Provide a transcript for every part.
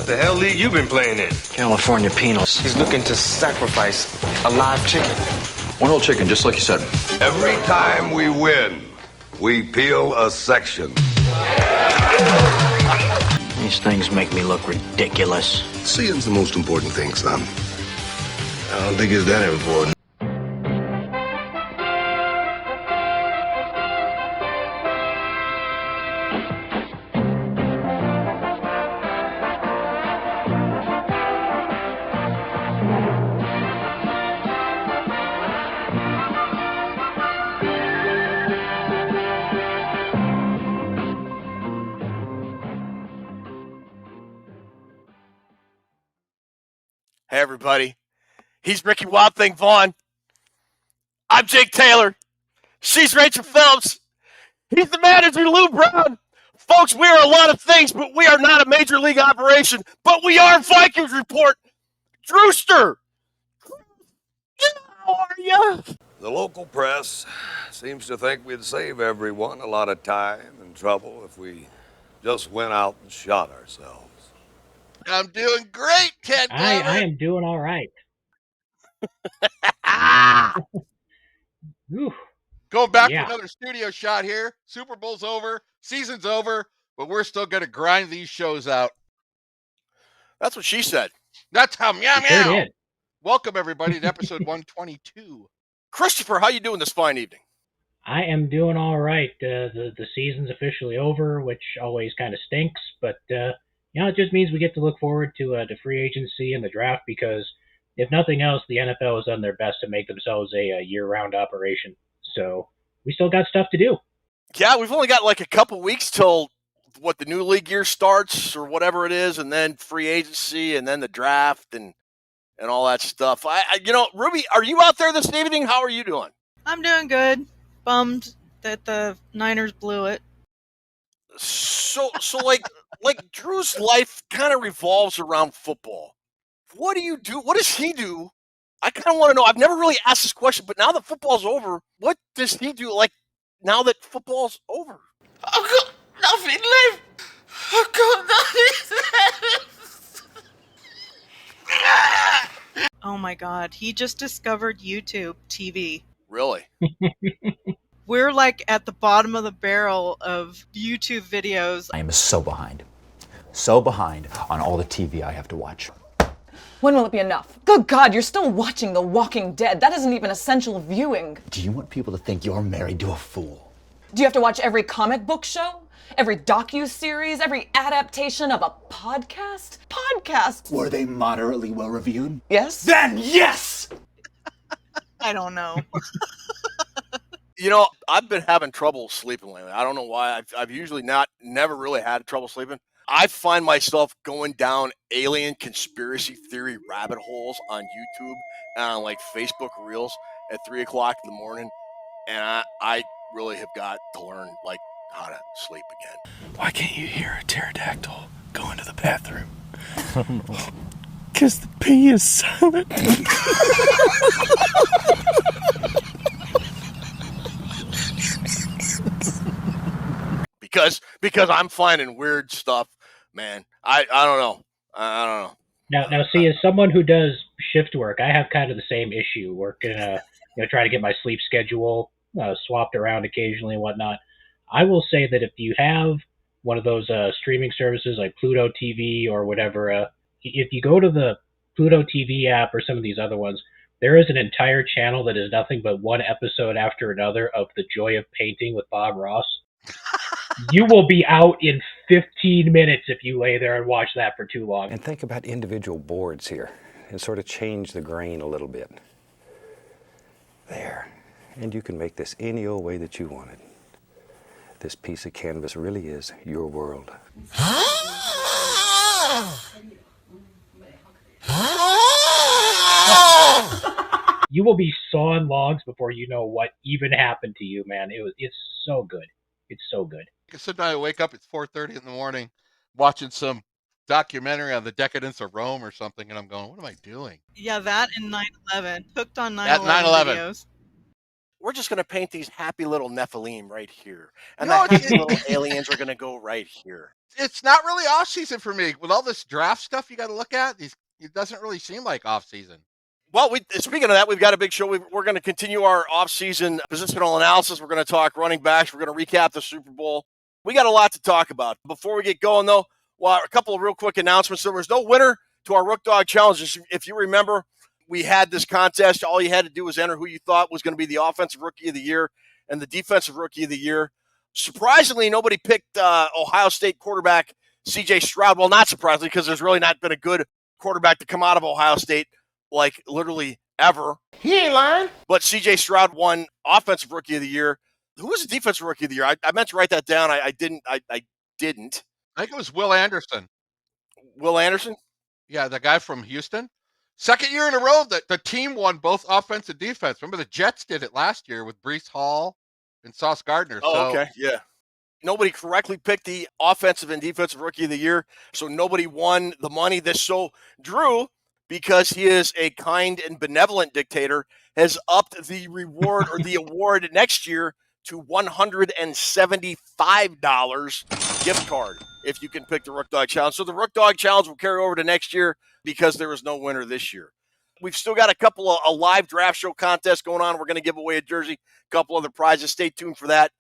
The hell league you been playing in? California Penals. He's looking to sacrifice a live chicken. One whole chicken, just like you said. Every time we win, we peel a section. These things make me look ridiculous. Seeing's the most important thing, son. I don't think it's that important. Hey, everybody. He's Ricky Wild Thing Vaughn. I'm Jake Taylor. She's Rachel Phelps. He's the manager, Lou Brown. Folks, we are a lot of things, but we are not a major league operation. But we are Vikings Report. Drewster, how are you? The local press seems to think we'd save everyone a lot of time and trouble if we just went out and shot ourselves. I'm doing great, Ted. I am doing all right. Going back to another studio shot here. Super Bowl's over, season's over, but we're still going to grind these shows out. That's what she said. That's how meow Sure meow. did. Welcome everybody to episode 122. Christopher, how you doing this fine evening? I am doing all right. The season's officially over, which always kind of stinks, but it just means we get to look forward to free agency and the draft because, if nothing else, the NFL has done their best to make themselves a year-round operation. So we still got stuff to do. Yeah, we've only got like a couple weeks till the new league year starts or whatever it is, and then free agency, and then the draft, and all that stuff. Ruby, are you out there this evening? How are you doing? I'm doing good. Bummed that the Niners blew it. So like Drew's life kind of revolves around football. What do you do? What does he do? I kind of want to know. I've never really asked this question, but now that football's over, what does he do? Like now that football's over, I've got nothing left. I've got nothing left. Oh my god, he just discovered YouTube TV. really? We're like at the bottom of the barrel of YouTube videos. I am so behind on all the TV I have to watch. When will it be enough? Good God, you're still watching The Walking Dead. That isn't even essential viewing. Do you want people to think you're married to a fool? Do you have to watch every comic book show? Every docu-series? Every adaptation of a podcast? Podcasts! Were they moderately well reviewed? Yes? Then yes! I don't know. I've been having trouble sleeping lately. I don't know why. I've usually never really had trouble sleeping. I find myself going down alien conspiracy theory rabbit holes on YouTube and on like Facebook Reels at 3 o'clock in the morning. And I really have got to learn like how to sleep again. Why can't you hear a pterodactyl go into the bathroom? Because the pee is silent. Because I'm finding weird stuff, man. I don't know. I don't know. Now, see, as someone who does shift work, I have kind of the same issue. Working, trying to get my sleep schedule swapped around occasionally and whatnot. I will say that if you have one of those streaming services like Pluto TV or whatever, if you go to the Pluto TV app or some of these other ones, there is an entire channel that is nothing but one episode after another of The Joy of Painting with Bob Ross. You will be out in 15 minutes if you lay there and watch that for too long. And think about individual boards here and sort of change the grain a little bit. There. And you can make this any old way that you want it. This piece of canvas really is your world. You will be sawing logs before you know what even happened to you, man. It's so good. It's so good. Sometimes I wake up, it's 4:30 in the morning, watching some documentary on the decadence of Rome or something, and I'm going, what am I doing? Yeah, that and 9/11. Hooked on 9/11 At 9/11. videos. we're just going to paint these happy little Nephilim right here. And No, the happy little aliens are going to go right here. It's not really off season for me. With all this draft stuff you got to look at, it doesn't really seem like off season. Well, speaking of that, we've got a big show. We're going to continue our off-season positional analysis. We're going to talk running backs. We're going to recap the Super Bowl. We got a lot to talk about. Before we get going, though, well, a couple of real quick announcements. There was no winner to our Rook Dog Challenge. If you remember, we had this contest. All you had to do was enter who you thought was going to be the offensive rookie of the year and the defensive rookie of the year. Surprisingly, nobody picked Ohio State quarterback C.J. Stroud. Well, not surprisingly, because there's really not been a good quarterback to come out of Ohio State, like literally ever. He ain't lying. But C.J. Stroud won offensive rookie of the year. Who was the defensive rookie of the year? I meant to write that down. I didn't. I think it was Will Anderson. Will Anderson? Yeah, the guy from Houston. Second year in a row that the team won both offense and defense. Remember the Jets did it last year with Breece Hall and Sauce Gardner. Oh, okay. Yeah. Nobody correctly picked the offensive and defensive rookie of the year, so nobody won the money. Drew, because he is a kind and benevolent dictator, has upped the reward or the award next year to $175 gift card if you can pick the Rook Dog Challenge. So the Rook Dog Challenge will carry over to next year because there was no winner this year. We've still got a couple of live draft show contests going on. We're going to give away a jersey, a couple other prizes. Stay tuned for that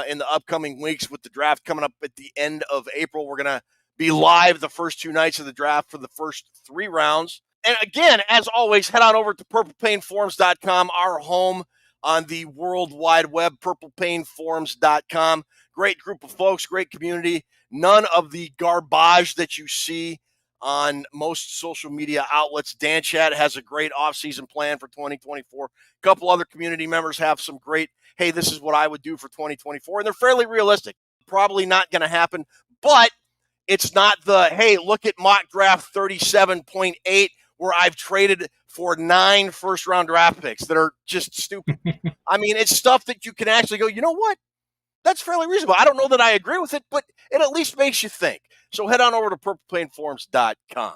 in the upcoming weeks with the draft coming up at the end of April. We're going to be live the first 2 nights of the draft for the first 3 rounds. And again, as always, head on over to purplepainforums.com, our home on the World Wide Web, purplepainforums.com. Great group of folks, great community. None of the garbage that you see on most social media outlets. Dan Chat has a great off-season plan for 2024. A couple other community members have some great, hey, this is what I would do for 2024. And they're fairly realistic. Probably not going to happen, but it's not the, hey, look at mock draft 37.8 where I've traded for 9 first-round draft picks that are just stupid. I mean, it's stuff that you can actually go, you know what? That's fairly reasonable. I don't know that I agree with it, but it at least makes you think. So head on over to purplepainforums.com.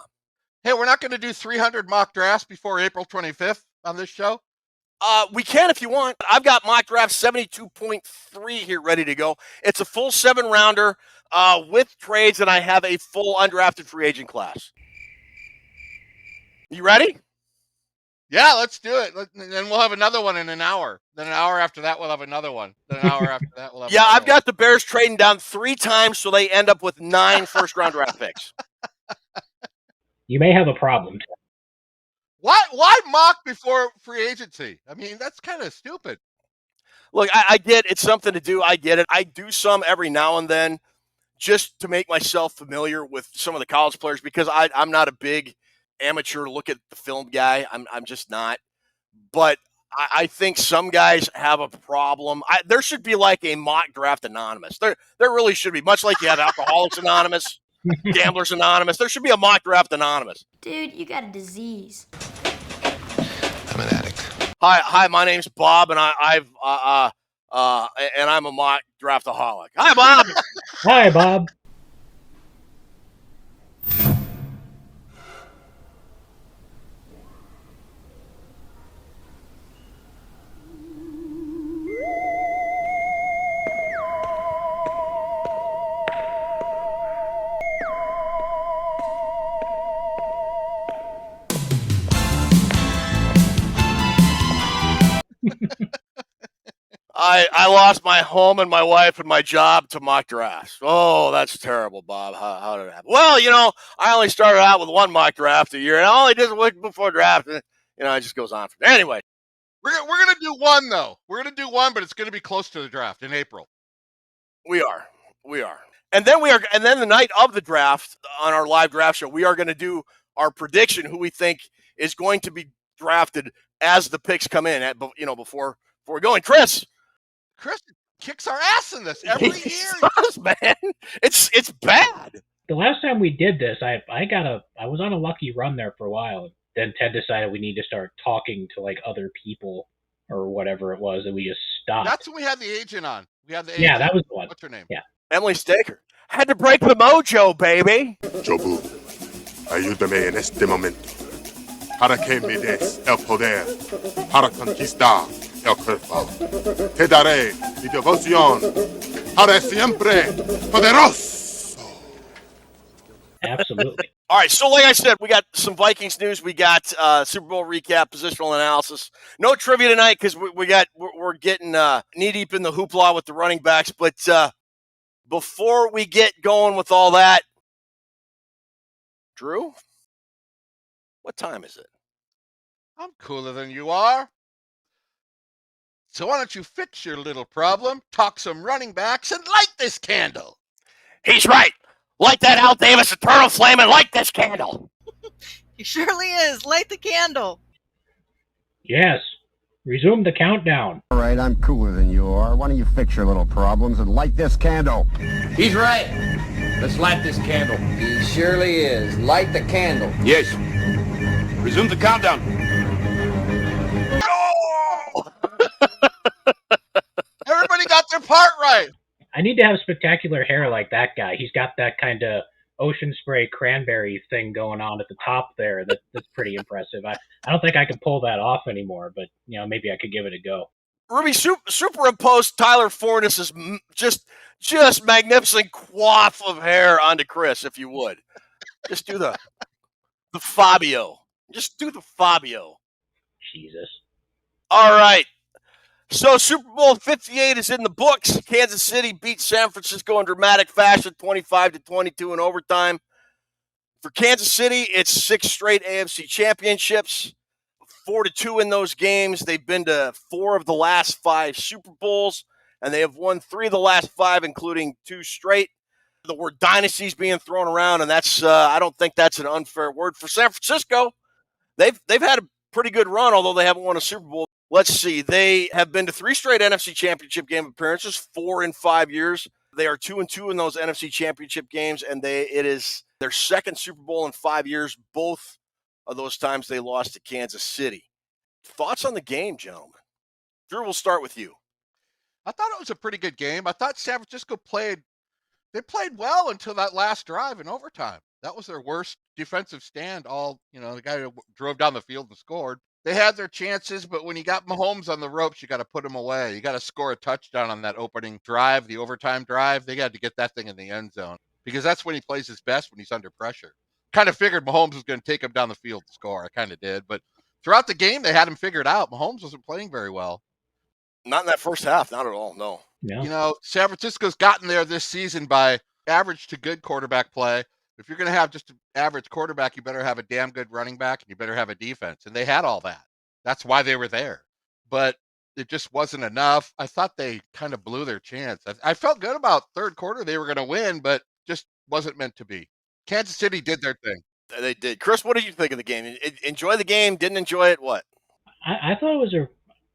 Hey, we're not going to do 300 mock drafts before April 25th on this show? We can if you want. I've got mock draft 72.3 here ready to go. It's a full 7-rounder with trades, and I have a full undrafted free agent class. You ready? Yeah, let's do it. Then we'll have another one in an hour. Then an hour after that, we'll have another one. Then an hour after that, we'll have yeah, I've got one. the Bears trading down 3 times, so they end up with 9 first-round draft picks. You may have a problem. Why mock before free agency? I mean, that's kind of stupid. Look, I get it's something to do. I get it. I do some every now and then just to make myself familiar with some of the college players because I'm not a big amateur look at the film guy. I'm just not. But I think some guys have a problem. There should be like a mock draft anonymous. There really should be. Much like you have Alcoholics Anonymous, Gamblers Anonymous. There should be a mock draft anonymous. Dude, you got a disease. I'm an addict. Hi. My name's Bob, and I'm a mock draftaholic. Hi, Bob. Hi, Bob. I lost my home and my wife and my job to mock drafts. Oh, that's terrible, Bob. How did it happen? Well, I only started out with 1 mock draft a year, and I only did a week before draft. And, it just goes on. Anyway. We're going to do one, though. We're going to do one, but it's going to be close to the draft in April. We are. And then the night of the draft on our live draft show, we are going to do our prediction who we think is going to be drafted as the picks come in before we're going. Chris kicks our ass in this every year. Does, man. It's bad. The last time we did this, I was on a lucky run there for a while. Then Ted decided we need to start talking to like other people or whatever it was, and we just stopped. That's when we had the agent on. Yeah, that was the one. What's her name? Yeah. Emily Staker. Had to break the mojo, baby. Jobu, ayúdame en este momento. para que me des el poder, para conquistar el cuerpo. Te daré mi devoción para siempre, poderoso. Absolutely. All right, so like I said, we got some Vikings news. We got Super Bowl recap, positional analysis. No trivia tonight because we're getting knee deep in the hoopla with the running backs. But before we get going with all that, Drew, what time is it? I'm cooler than you are. So why don't you fix your little problem, talk some running backs, and light this candle? He's right. Light that Al Davis eternal flame and light this candle. He surely is. Light the candle. Yes. Resume the countdown. All right, I'm cooler than you are. Why don't you fix your little problems and light this candle? He's right. Let's light this candle. He surely is. Light the candle. Yes. Resume the countdown. Everybody got their part right. I need to have spectacular hair like that guy. He's got that kind of ocean spray cranberry thing going on at the top there. That's pretty impressive. I don't think I can pull that off anymore, but maybe I could give it a go. Ruby, superimpose Tyler Forness's just magnificent coif of hair onto Chris, if you would. Just do the Fabio. Just do the Fabio. Jesus. All right. So Super Bowl 58 is in the books. Kansas City beat San Francisco in dramatic fashion, 25-22 in overtime. For Kansas City, it's 6 straight AFC championships, 4-2 in those games. They've been to 4 of the last 5 Super Bowls, and they have won 3 of the last 5, including 2 straight. The word dynasty is being thrown around, and that's I don't think that's an unfair word. For San Francisco, they've had a pretty good run, although they haven't won a Super Bowl. Let's see. They have been to 3 straight NFC Championship game appearances, 4 in 5 years. They are 2-2 in those NFC Championship games, and it is their second Super Bowl in 5 years. Both of those times they lost to Kansas City. Thoughts on the game, gentlemen? Drew, we'll start with you. I thought it was a pretty good game. I thought San Francisco played well until that last drive in overtime. That was their worst defensive stand the guy who drove down the field and scored. They had their chances, but when you got Mahomes on the ropes, you got to put him away. You got to score a touchdown on that opening drive, the overtime drive. They got to get that thing in the end zone because that's when he plays his best, when he's under pressure. Kind of figured Mahomes was going to take him down the field to score. I kind of did. But throughout the game, they had him figured out. Mahomes wasn't playing very well. Not in that first half. Not at all, no. Yeah. San Francisco's gotten there this season by average to good quarterback play. If you're going to have just an average quarterback, you better have a damn good running back and you better have a defense. And they had all that. That's why they were there. But it just wasn't enough. I thought they kind of blew their chance. I felt good about third quarter. They were going to win, but just wasn't meant to be. Kansas City did their thing. They did. Chris, what did you think of the game? Enjoy the game? Didn't enjoy it? What? I thought it was a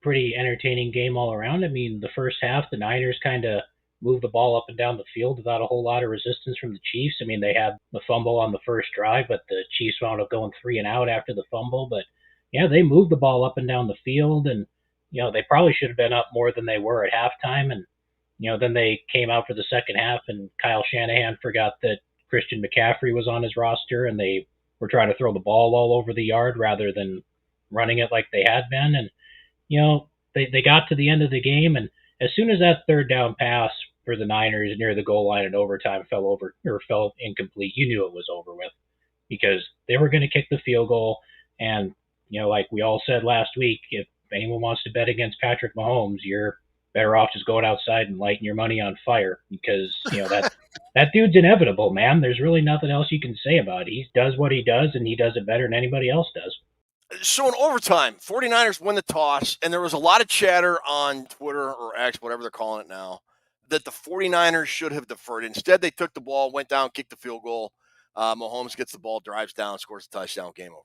pretty entertaining game all around. I mean, the first half, the Niners kind of moved the ball up and down the field without a whole lot of resistance from the Chiefs. I mean, they had the fumble on the first drive, but the Chiefs wound up going 3 and out after the fumble. But yeah, they moved the ball up and down the field, and they probably should have been up more than they were at halftime. And then they came out for the second half, and Kyle Shanahan forgot that Christian McCaffrey was on his roster, and they were trying to throw the ball all over the yard rather than running it like they had been. And they got to the end of the game, and as soon as that third down pass for the Niners near the goal line in overtime fell incomplete, you knew it was over with because they were going to kick the field goal. And like we all said last week, if anyone wants to bet against Patrick Mahomes, you're better off just going outside and lighting your money on fire because that dude's inevitable, man. There's really nothing else you can say about it. He does what he does, and he does it better than anybody else does. So in overtime, 49ers win the toss, and there was a lot of chatter on Twitter or X, whatever they're calling it now, that the 49ers should have deferred. Instead, they took the ball, went down, kicked the field goal. Mahomes gets the ball, drives down, scores a touchdown, game over.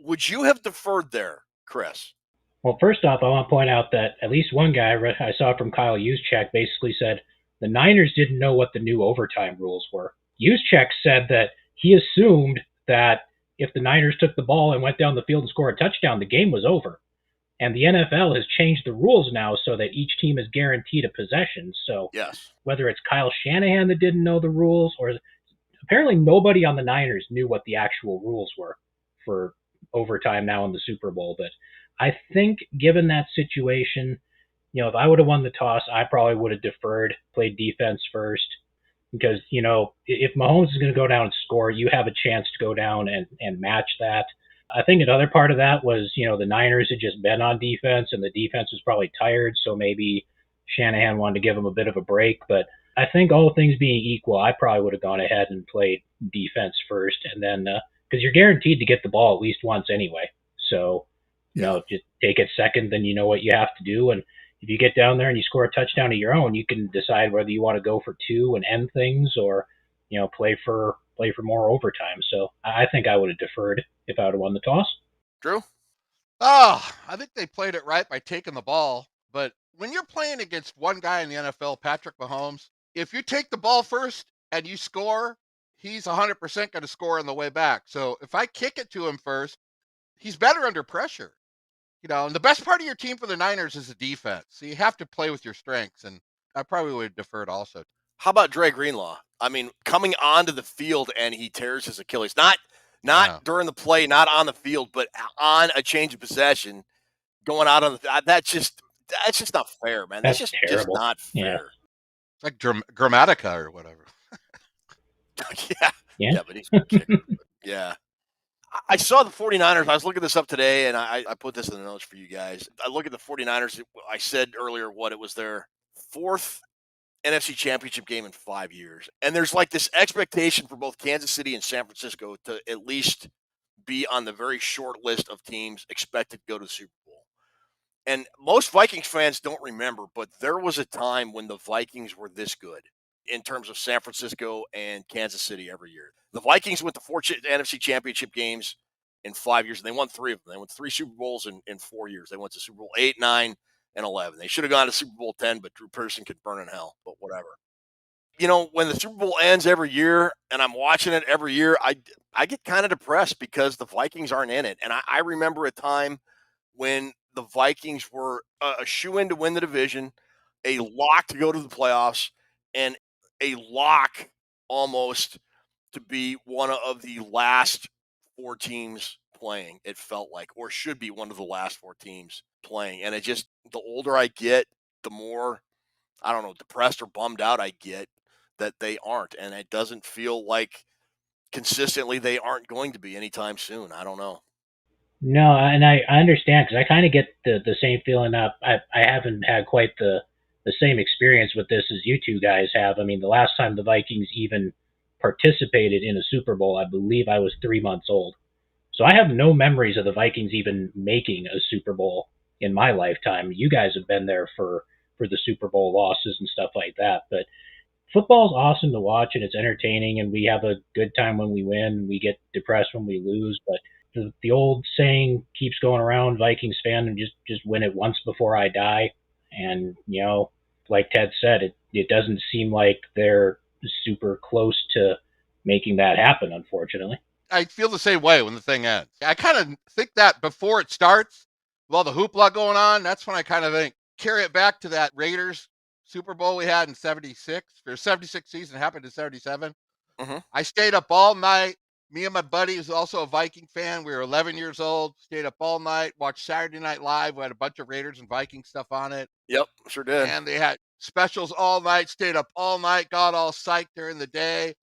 Would you have deferred there, Chris? Well, first off, I want to point out that at least one guy I saw from Kyle Juszczyk basically said the Niners didn't know what the new overtime rules were. Juszczyk said that he assumed that if the Niners took the ball and went down the field and scored a touchdown, the game was over. And the NFL has changed the rules now so that each team is guaranteed a possession. So yes, whether it's Kyle Shanahan that didn't know the rules, or apparently nobody on the Niners knew what the actual rules were for overtime now in the Super Bowl. But I think given that situation, if I would have won the toss, I probably would have deferred, played defense first. Because, if Mahomes is going to go down and score, you have a chance to go down and match that. I think another part of that was, the Niners had just been on defense and the defense was probably tired. So maybe Shanahan wanted to give them a bit of a break. But I think all things being equal, I probably would have gone ahead and played defense first. And then, because you're guaranteed to get the ball at least once anyway. So, just take it second, then you know what you have to do. And if you get down there and you score a touchdown of your own, you can decide whether you want to go for two and end things or, play for more overtime. So I think I would have deferred if I would have won the toss. Drew? Oh, I think they played it right by taking the ball. But when you're playing against one guy in the NFL, Patrick Mahomes, if you take the ball first and you score, he's 100% going to score on the way back. So if I kick it to him first, he's better under pressure. And the best part of your team for the Niners is the defense. So you have to play with your strengths, and I probably would have deferred also. How about Dre Greenlaw? I mean, coming onto the field and he tears his Achilles. Not during the play, not on the field, but on a change of possession, going out on the that's just not fair, man. That's just not fair. Yeah. It's like Grammatica or whatever. Yeah, but he's a kicker. Yeah. I saw the 49ers. I was looking this up today, and I put this in the notes for you guys. I look at the 49ers. I said earlier it was their fourth NFC Championship game in 5 years. And there's like this expectation for both Kansas City and San Francisco to at least be on the very short list of teams expected to go to the Super Bowl. And most Vikings fans don't remember, but there was a time when the Vikings were this good in terms of San Francisco and Kansas City every year. The Vikings went to 4 NFC Championship games in 5 years, and they won 3 of them. They went to 3 Super Bowls in 4 years. They went to Super Bowl 8, 9, and 11. They should have gone to Super Bowl 10, but Drew Pearson could burn in hell, but whatever. When the Super Bowl ends every year, and I'm watching it every year, I get kind of depressed because the Vikings aren't in it. And I remember a time when the Vikings were a shoo-in to win the division, a lock to go to the playoffs, and a lock almost to be one of the last 4 teams playing, it felt like, or should be one of the last 4 teams playing. And the older I get, the more, I don't know, depressed or bummed out I get that they aren't. And it doesn't feel like consistently they aren't going to be anytime soon. I don't know. No, and I understand because I kind of get the same feeling. I haven't had quite the same experience with this as you two guys have. I mean, the last time the Vikings even participated in a Super Bowl, I believe I was 3 months old. So I have no memories of the Vikings even making a Super Bowl in my lifetime. You guys have been there for the Super Bowl losses and stuff like that. But football's awesome to watch and it's entertaining and we have a good time when we win. We get depressed when we lose. But the old saying keeps going around, Vikings fan, and just win it once before I die. And, like Ted said, it doesn't seem like they're super close to making that happen, unfortunately. I feel the same way when the thing ends. I kind of think that before it starts, with all the hoopla going on, that's when I kind of think, carry it back to that Raiders Super Bowl we had in 76. Their 76 season happened in 77. Mm-hmm. I stayed up all night. Me and my buddy who's also a Viking fan. We were 11 years old, stayed up all night, watched Saturday Night Live. We had a bunch of Raiders and Viking stuff on it. Yep, sure did. And they had specials all night, stayed up all night, got all psyched during the day.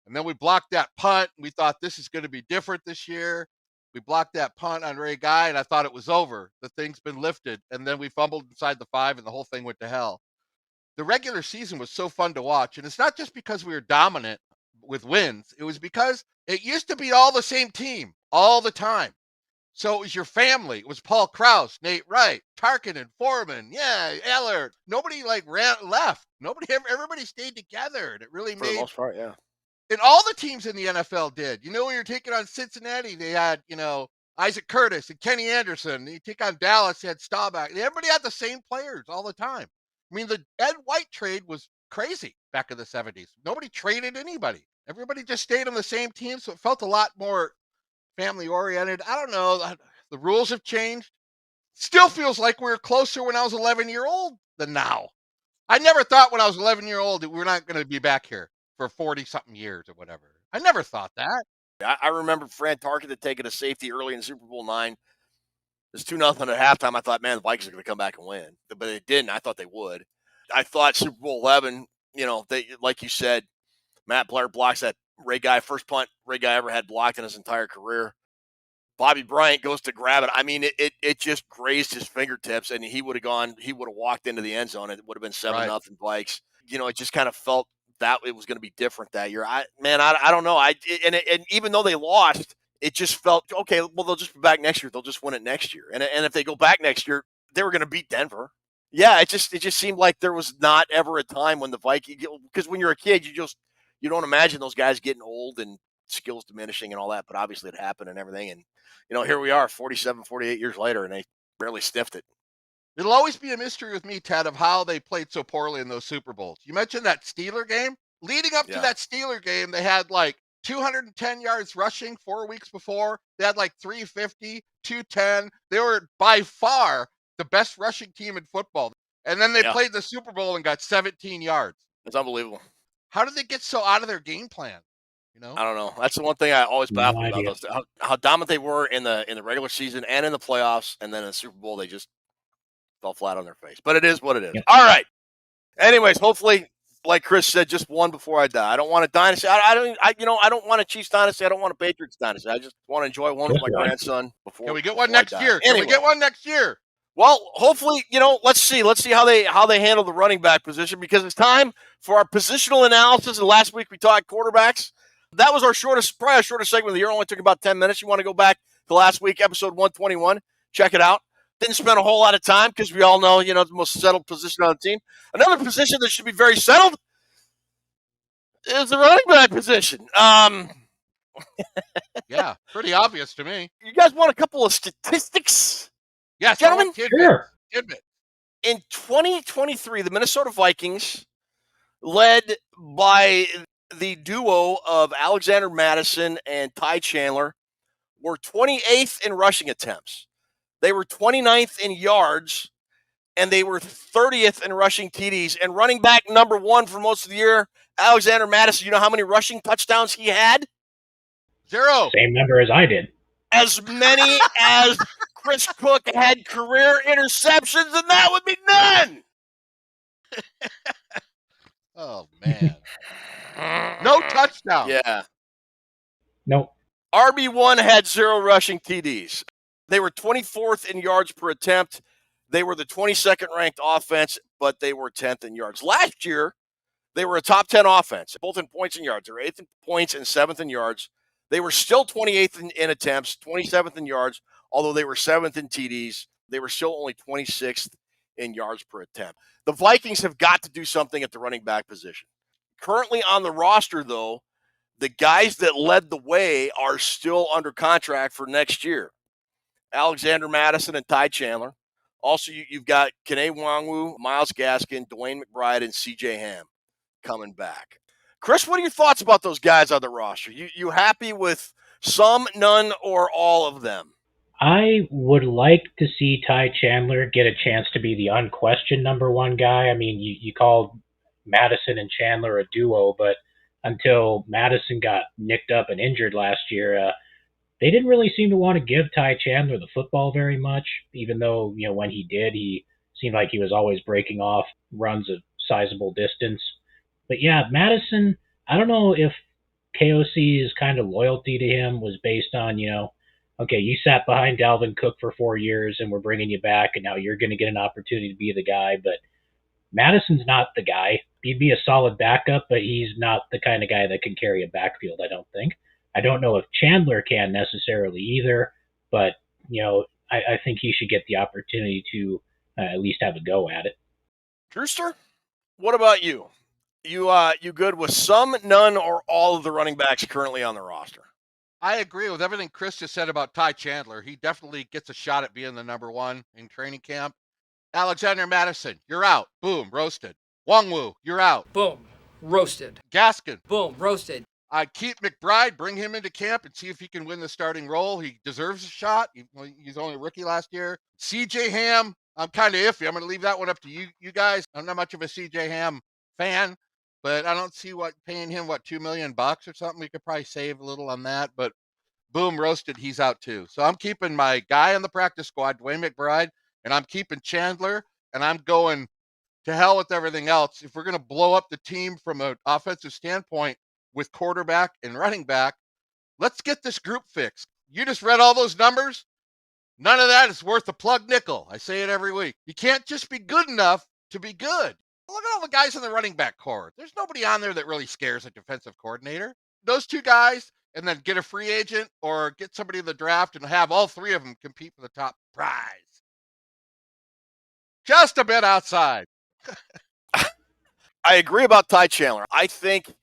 And then we blocked that punt. We thought this is going to be different this year. We blocked that punt on Ray Guy, and I thought it was over. The thing's been lifted. And then we fumbled inside the 5, and the whole thing went to hell. The regular season was so fun to watch. And it's not just because we were dominant with wins. It was because it used to be all the same team all the time. So it was your family. It was Paul Krause, Nate Wright, Tarkinen, Foreman, Eller. Nobody left. Everybody stayed together. And it really For the most part, yeah. And all the teams in the NFL did. When you're taking on Cincinnati, they had, Isaac Curtis and Kenny Anderson. You take on Dallas, they had Staubach. Everybody had the same players all the time. I mean, the Ed White trade was crazy back in the 70s. Nobody traded anybody. Everybody just stayed on the same team, so it felt a lot more family-oriented. I don't know. The rules have changed. Still feels like we were closer when I was 11-year-old than now. I never thought when I was 11-year-old that we were not going to be back here for 40-something years or whatever. I never thought that. I remember Fran Tarkenton taking a safety early in Super Bowl IX. It's 2-0 at halftime. I thought, man, the Vikings are going to come back and win. But they didn't. I thought they would. I thought Super Bowl 11, they, like you said, Matt Blair blocks that Ray Guy, first punt Ray Guy ever had blocked in his entire career. Bobby Bryant goes to grab it. I mean, it just grazed his fingertips, and he would have walked into the end zone. It would have been 7-0 Vikes. It just kind of felt that it was going to be different that year. I don't know. And even though they lost, it just felt, okay, well, they'll just be back next year. They'll just win it next year. And if they go back next year, they were going to beat Denver. Yeah, it just seemed like there was not ever a time when the Vikings, because when you're a kid, you don't imagine those guys getting old and skills diminishing and all that, but obviously it happened and everything. And, here we are 47, 48 years later, and they barely sniffed it. It'll always be a mystery with me, Ted, of how they played so poorly in those Super Bowls. You mentioned that Steeler game. Leading up to that Steeler game, they had like 210 yards rushing 4 weeks before. They had like 350, 210. They were by far the best rushing team in football. And then they played the Super Bowl and got 17 yards. It's unbelievable. How did they get so out of their game plan? I don't know. That's the one thing I always baffle about those. How dominant they were in the regular season and in the playoffs, and then in the Super Bowl they just fell flat on their face. But it is what it is. Yep. All right. Anyways, hopefully, like Chris said, just one before I die. I don't want a dynasty. I don't want a Chiefs dynasty. I don't want a Patriots dynasty. I just want to enjoy one with my grandson before. Can we get one next year? Can we get one next year? Well, hopefully, let's see how they handle the running back position, because it's time for our positional analysis. And last week we talked quarterbacks. That was probably our shortest segment of the year. It only took about 10 minutes. You want to go back to last week, episode 121. Check it out. Didn't spend a whole lot of time because we all know, the most settled position on the team. Another position that should be very settled is the running back position. Yeah, pretty obvious to me. You guys want a couple of statistics? Yes, gentlemen. Sure. In 2023, the Minnesota Vikings, led by the duo of Alexander Mattison and Ty Chandler, were 28th in rushing attempts. They were 29th in yards, and they were 30th in rushing TDs. And running back number one for most of the year, Alexander Mattison, you know how many rushing touchdowns he had? 0. Same number as I did. As many as Chris Cook had career interceptions, and that would be none. Oh, man. No touchdown. Yeah. Nope. RB1 had 0 rushing TDs. They were 24th in yards per attempt. They were the 22nd ranked offense, but they were 10th in yards. Last year, they were a top 10 offense, both in points and yards. They were 8th in points and 7th in yards. They were still 28th in attempts, 27th in yards, although they were 7th in TDs. They were still only 26th in yards per attempt. The Vikings have got to do something at the running back position. Currently on the roster, though, the guys that led the way are still under contract for next year. Alexander Mattison and Ty Chandler. Also, you've got Kene Nwangwu, Myles Gaskin, Dwayne McBride, and C.J. Ham coming back. Chris, what are your thoughts about those guys on the roster? You happy with some, none, or all of them? I would like to see Ty Chandler get a chance to be the unquestioned number one guy. I mean, you called Mattison and Chandler a duo, but until Mattison got nicked up and injured last year, they didn't really seem to want to give Ty Chandler the football very much, even though, when he did, he seemed like he was always breaking off runs of sizable distance. But yeah, Mattison, I don't know if KOC's kind of loyalty to him was based on, okay, you sat behind Dalvin Cook for 4 years and we're bringing you back and now you're going to get an opportunity to be the guy. But Madison's not the guy. He'd be a solid backup, but he's not the kind of guy that can carry a backfield, I don't think. I don't know if Chandler can necessarily either, but, I think he should get the opportunity to at least have a go at it. Drewster, what about you? You good with some, none, or all of the running backs currently on the roster? I agree with everything Chris just said about Ty Chandler. He definitely gets a shot at being the number one in training camp. Alexander Mattison, you're out. Boom, roasted. Nwangwu, you're out. Boom, roasted. Gaskin. Boom, roasted. Keith McBride, bring him into camp and see if he can win the starting role. He deserves a shot. He's only a rookie last year. C.J. Ham, I'm kind of iffy. I'm going to leave that one up to you guys. I'm not much of a C.J. Ham fan. but I don't see what paying him $2 million or something. We could probably save a little on that, but boom, roasted. He's out too. So I'm keeping my guy on the practice squad, Dwayne McBride, and I'm keeping Chandler, and I'm going to hell with everything else. If we're going to blow up the team from an offensive standpoint with quarterback and running back, let's get this group fixed. You just read all those numbers. None of that is worth a plug nickel. I say it every week. You can't just be good enough to be good. Look at all the guys in the running back core. There's nobody on there that really scares a defensive coordinator. Those two guys, and then get a free agent or get somebody in the draft and have all three of them compete for the top prize. Just a bit outside. I agree about Ty Chandler. I think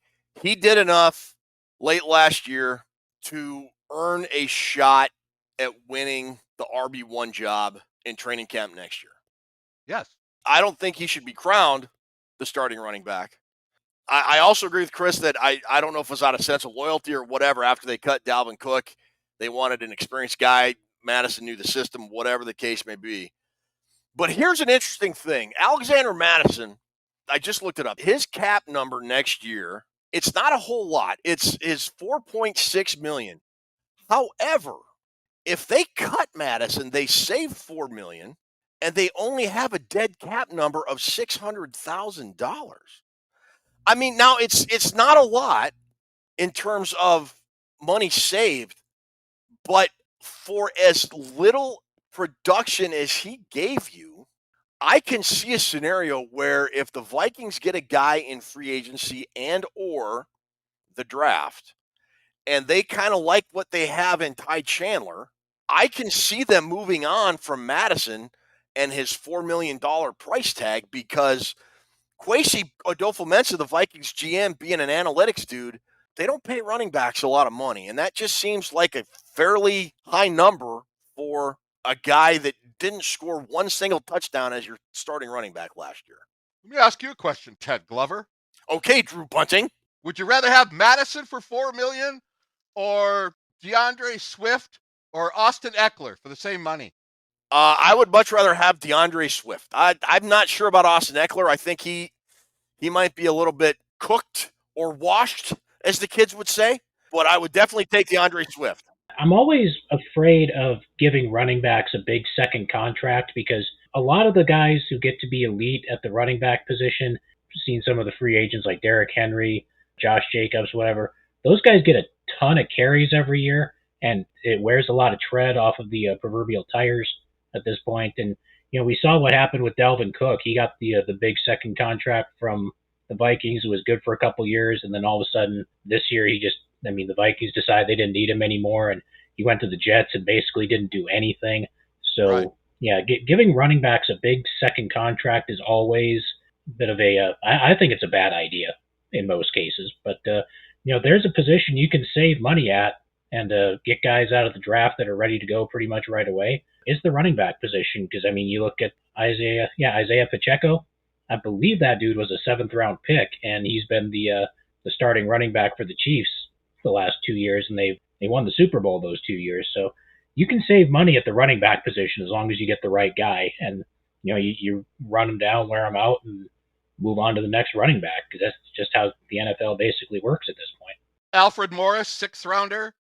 he did enough late last year to earn a shot at winning the RB1 job in training camp next year. Yes. I don't think he should be crowned the starting running back. I also agree with Chris that I don't know if it was out of sense of loyalty or whatever. After they cut Dalvin Cook, they wanted an experienced guy. Madison knew the system, whatever the case may be. But here's an interesting thing. Alexander Madison, I just looked it up. His cap number next year, it's not a whole lot. It's $4.6 million. However, if they cut Madison, they save $4 million, and they only have a dead cap number of $600,000. I mean, now it's not a lot in terms of money saved, but for as little production as he gave you, I can see a scenario where if the Vikings get a guy in free agency and or the draft, and they kind of like what they have in Ty Chandler, I can see them moving on from Madison and his $4 million price tag, because Kwesi Adolfo-Mensah, the Vikings GM, being an analytics dude, they don't pay running backs a lot of money. And that just seems like a fairly high number for a guy that didn't score one single touchdown as your starting running back last year. Let me ask you a question, Ted Glover. Okay, Drew Bunting. Would you rather have Madison for $4 million or DeAndre Swift or Austin Eckler for the same money? I would much rather have DeAndre Swift. I'm not sure about Austin Eckler. I think he might be a little bit cooked or washed, as the kids would say. But I would definitely take DeAndre Swift. I'm always afraid of giving running backs a big second contract, because a lot of the guys who get to be elite at the running back position, seen some of the free agents like Derrick Henry, Josh Jacobs, whatever, those guys get a ton of carries every year, and it wears a lot of tread off of the proverbial tires at this point. And we saw what happened with Dalvin Cook. He got the big second contract from the Vikings. It was good for a couple years, and then all of a sudden this year the Vikings decided they didn't need him anymore, and he went to the Jets and basically didn't do anything. So Right. Yeah, giving running backs a big second contract is always a bit of I think it's a bad idea in most cases. But there's a position you can save money at and get guys out of the draft that are ready to go pretty much right away. Is the running back position, because you look at Isaiah Pacheco. I believe that dude was a 7th round pick, and he's been the starting running back for the Chiefs the last 2 years, and they won the Super Bowl those 2 years. So you can save money at the running back position as long as you get the right guy, and you run them down, wear them out, and move on to the next running back, because that's just how the NFL basically works at this point. Alfred Morris, 6th rounder.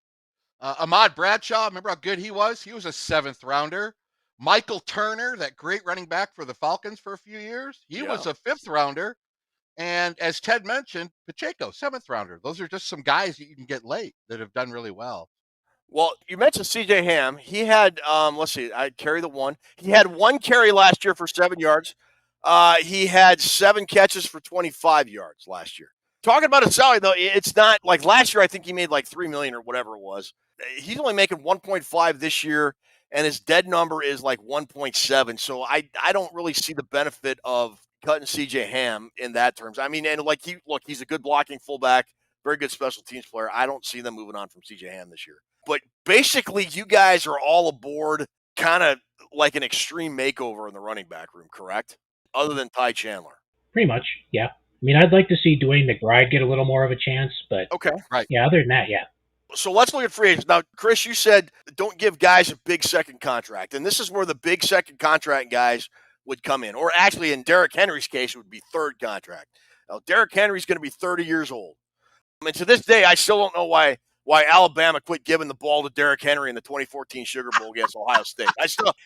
Ahmad Bradshaw, remember how good he was? He was a 7th rounder. Michael Turner, that great running back for the Falcons for a few years, he was a 5th rounder. And as Ted mentioned, Pacheco, 7th rounder. Those are just some guys that you can get late that have done really well. Well, you mentioned C.J. Ham. He had, let's see, I'd carry the one. He had 1 carry last year for 7 yards. He had 7 catches for 25 yards last year. Talking about his salary, though, it's not like last year. I think he made like $3 million or whatever it was. He's only making 1.5 this year, and his dead number is like 1.7. So I don't really see the benefit of cutting C.J. Ham in that terms. I mean, and he's a good blocking fullback, very good special teams player. I don't see them moving on from C.J. Ham this year. But basically, you guys are all aboard kind of like an extreme makeover in the running back room, correct? Other than Ty Chandler. Pretty much, yeah. I'd like to see Dwayne McBride get a little more of a chance, but okay, right. Yeah, other than that, yeah. So let's look at free agents. Now, Chris, you said don't give guys a big second contract, and this is where the big second contract guys would come in. Or actually, in Derrick Henry's case, it would be 3rd contract. Now, Derrick Henry's going to be 30 years old. I mean, to this day, I still don't know why Alabama quit giving the ball to Derrick Henry in the 2014 Sugar Bowl against Ohio State.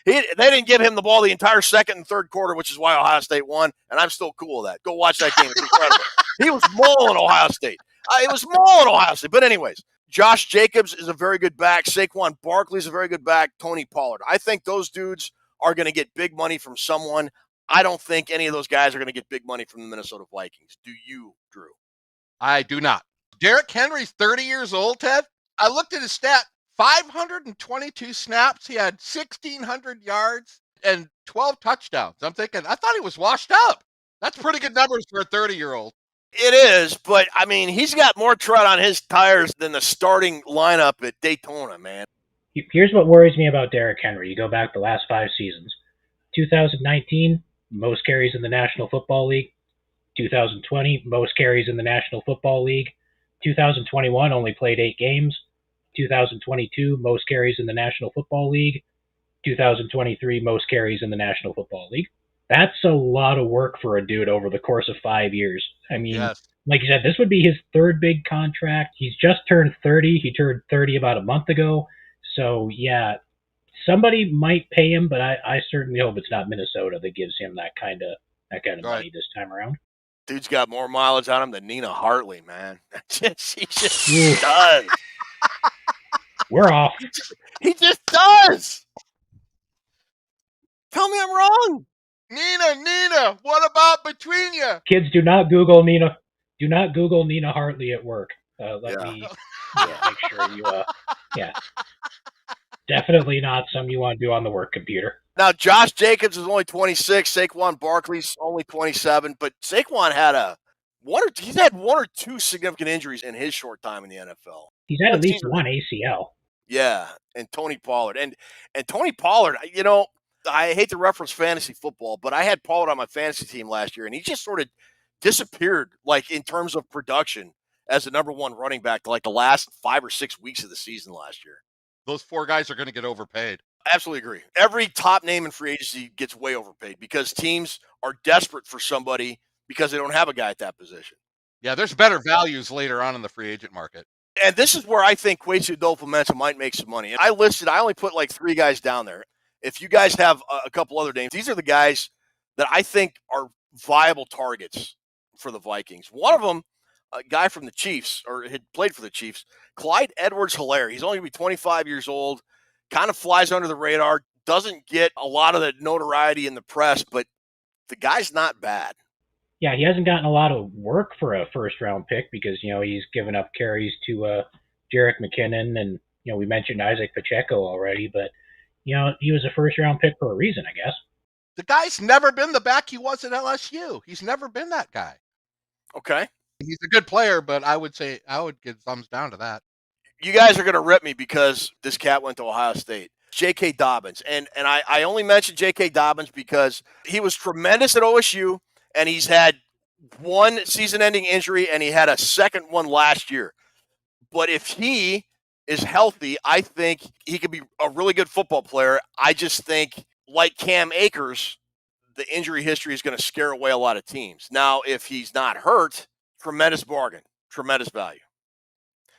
They didn't give him the ball the entire second and third quarter, which is why Ohio State won, and I'm still cool with that. Go watch that game. It's incredible. He was mauling Ohio State. It was mauling Ohio State. But anyways, Josh Jacobs is a very good back. Saquon Barkley is a very good back. Tony Pollard. I think those dudes are going to get big money from someone. I don't think any of those guys are going to get big money from the Minnesota Vikings. Do you, Drew? I do not. Derrick Henry's 30 years old, Ted. I looked at his stat, 522 snaps. He had 1,600 yards and 12 touchdowns. I'm thinking, I thought he was washed up. That's pretty good numbers for a 30-year-old. It is, but, I mean, he's got more tread on his tires than the starting lineup at Daytona, man. Here's what worries me about Derrick Henry. You go back the last 5 seasons. 2019, most carries in the National Football League. 2020, most carries in the National Football League. 2021, only played 8 games. 2022, most carries in the National Football League. 2023, most carries in the National Football League. That's a lot of work for a dude over the course of 5 years. I mean, Yes. like you said, this would be his 3rd big contract. He's just turned 30. He turned 30 about a month ago. So, yeah, somebody might pay him, but I certainly hope it's not Minnesota that gives him that kind of money this time around. Dude's got more mileage on him than Nina Hartley, man. He just does. We're off. He just does. Tell me I'm wrong. Nina, what about between you? Kids, do not Google Nina. Do not Google Nina Hartley at work. Let me make sure you. Yeah, definitely not something you want to do on the work computer. Now, Josh Jacobs is only 26. Saquon Barkley's only 27. But Saquon had he's had 1 or 2 significant injuries in his short time in the NFL. He's had at least 1 ACL. Yeah, and Tony Pollard. And Tony Pollard, I hate to reference fantasy football, but I had Pollard on my fantasy team last year, and he just sort of disappeared, like, in terms of production as the number 1 running back to, like, the last 5 or 6 weeks of the season last year. Those 4 guys are going to get overpaid. Absolutely agree. Every top name in free agency gets way overpaid because teams are desperate for somebody because they don't have a guy at that position. Yeah, there's better values later on in the free agent market. And this is where I think Kwesi Adolfo-Mensah might make some money. And I only put like 3 guys down there. If you guys have a couple other names, these are the guys that I think are viable targets for the Vikings. One of them, a guy from the Chiefs, or had played for the Chiefs, Clyde Edwards-Helaire. He's only going to be 25 years old, kind of flies under the radar, doesn't get a lot of the notoriety in the press, but the guy's not bad. Yeah, he hasn't gotten a lot of work for a first-round pick because, he's given up carries to Jerick McKinnon, and, we mentioned Isaac Pacheco already, but, he was a first-round pick for a reason, I guess. The guy's never been the back he was at LSU. He's never been that guy. Okay. He's a good player, but I would give thumbs down to that. You guys are going to rip me because this cat went to Ohio State. J.K. Dobbins. And I only mentioned J.K. Dobbins because he was tremendous at OSU, and he's had 1 season-ending injury, and he had a second one last year. But if he is healthy, I think he could be a really good football player. I just think, like Cam Akers, the injury history is going to scare away a lot of teams. Now, if he's not hurt, tremendous bargain, tremendous value.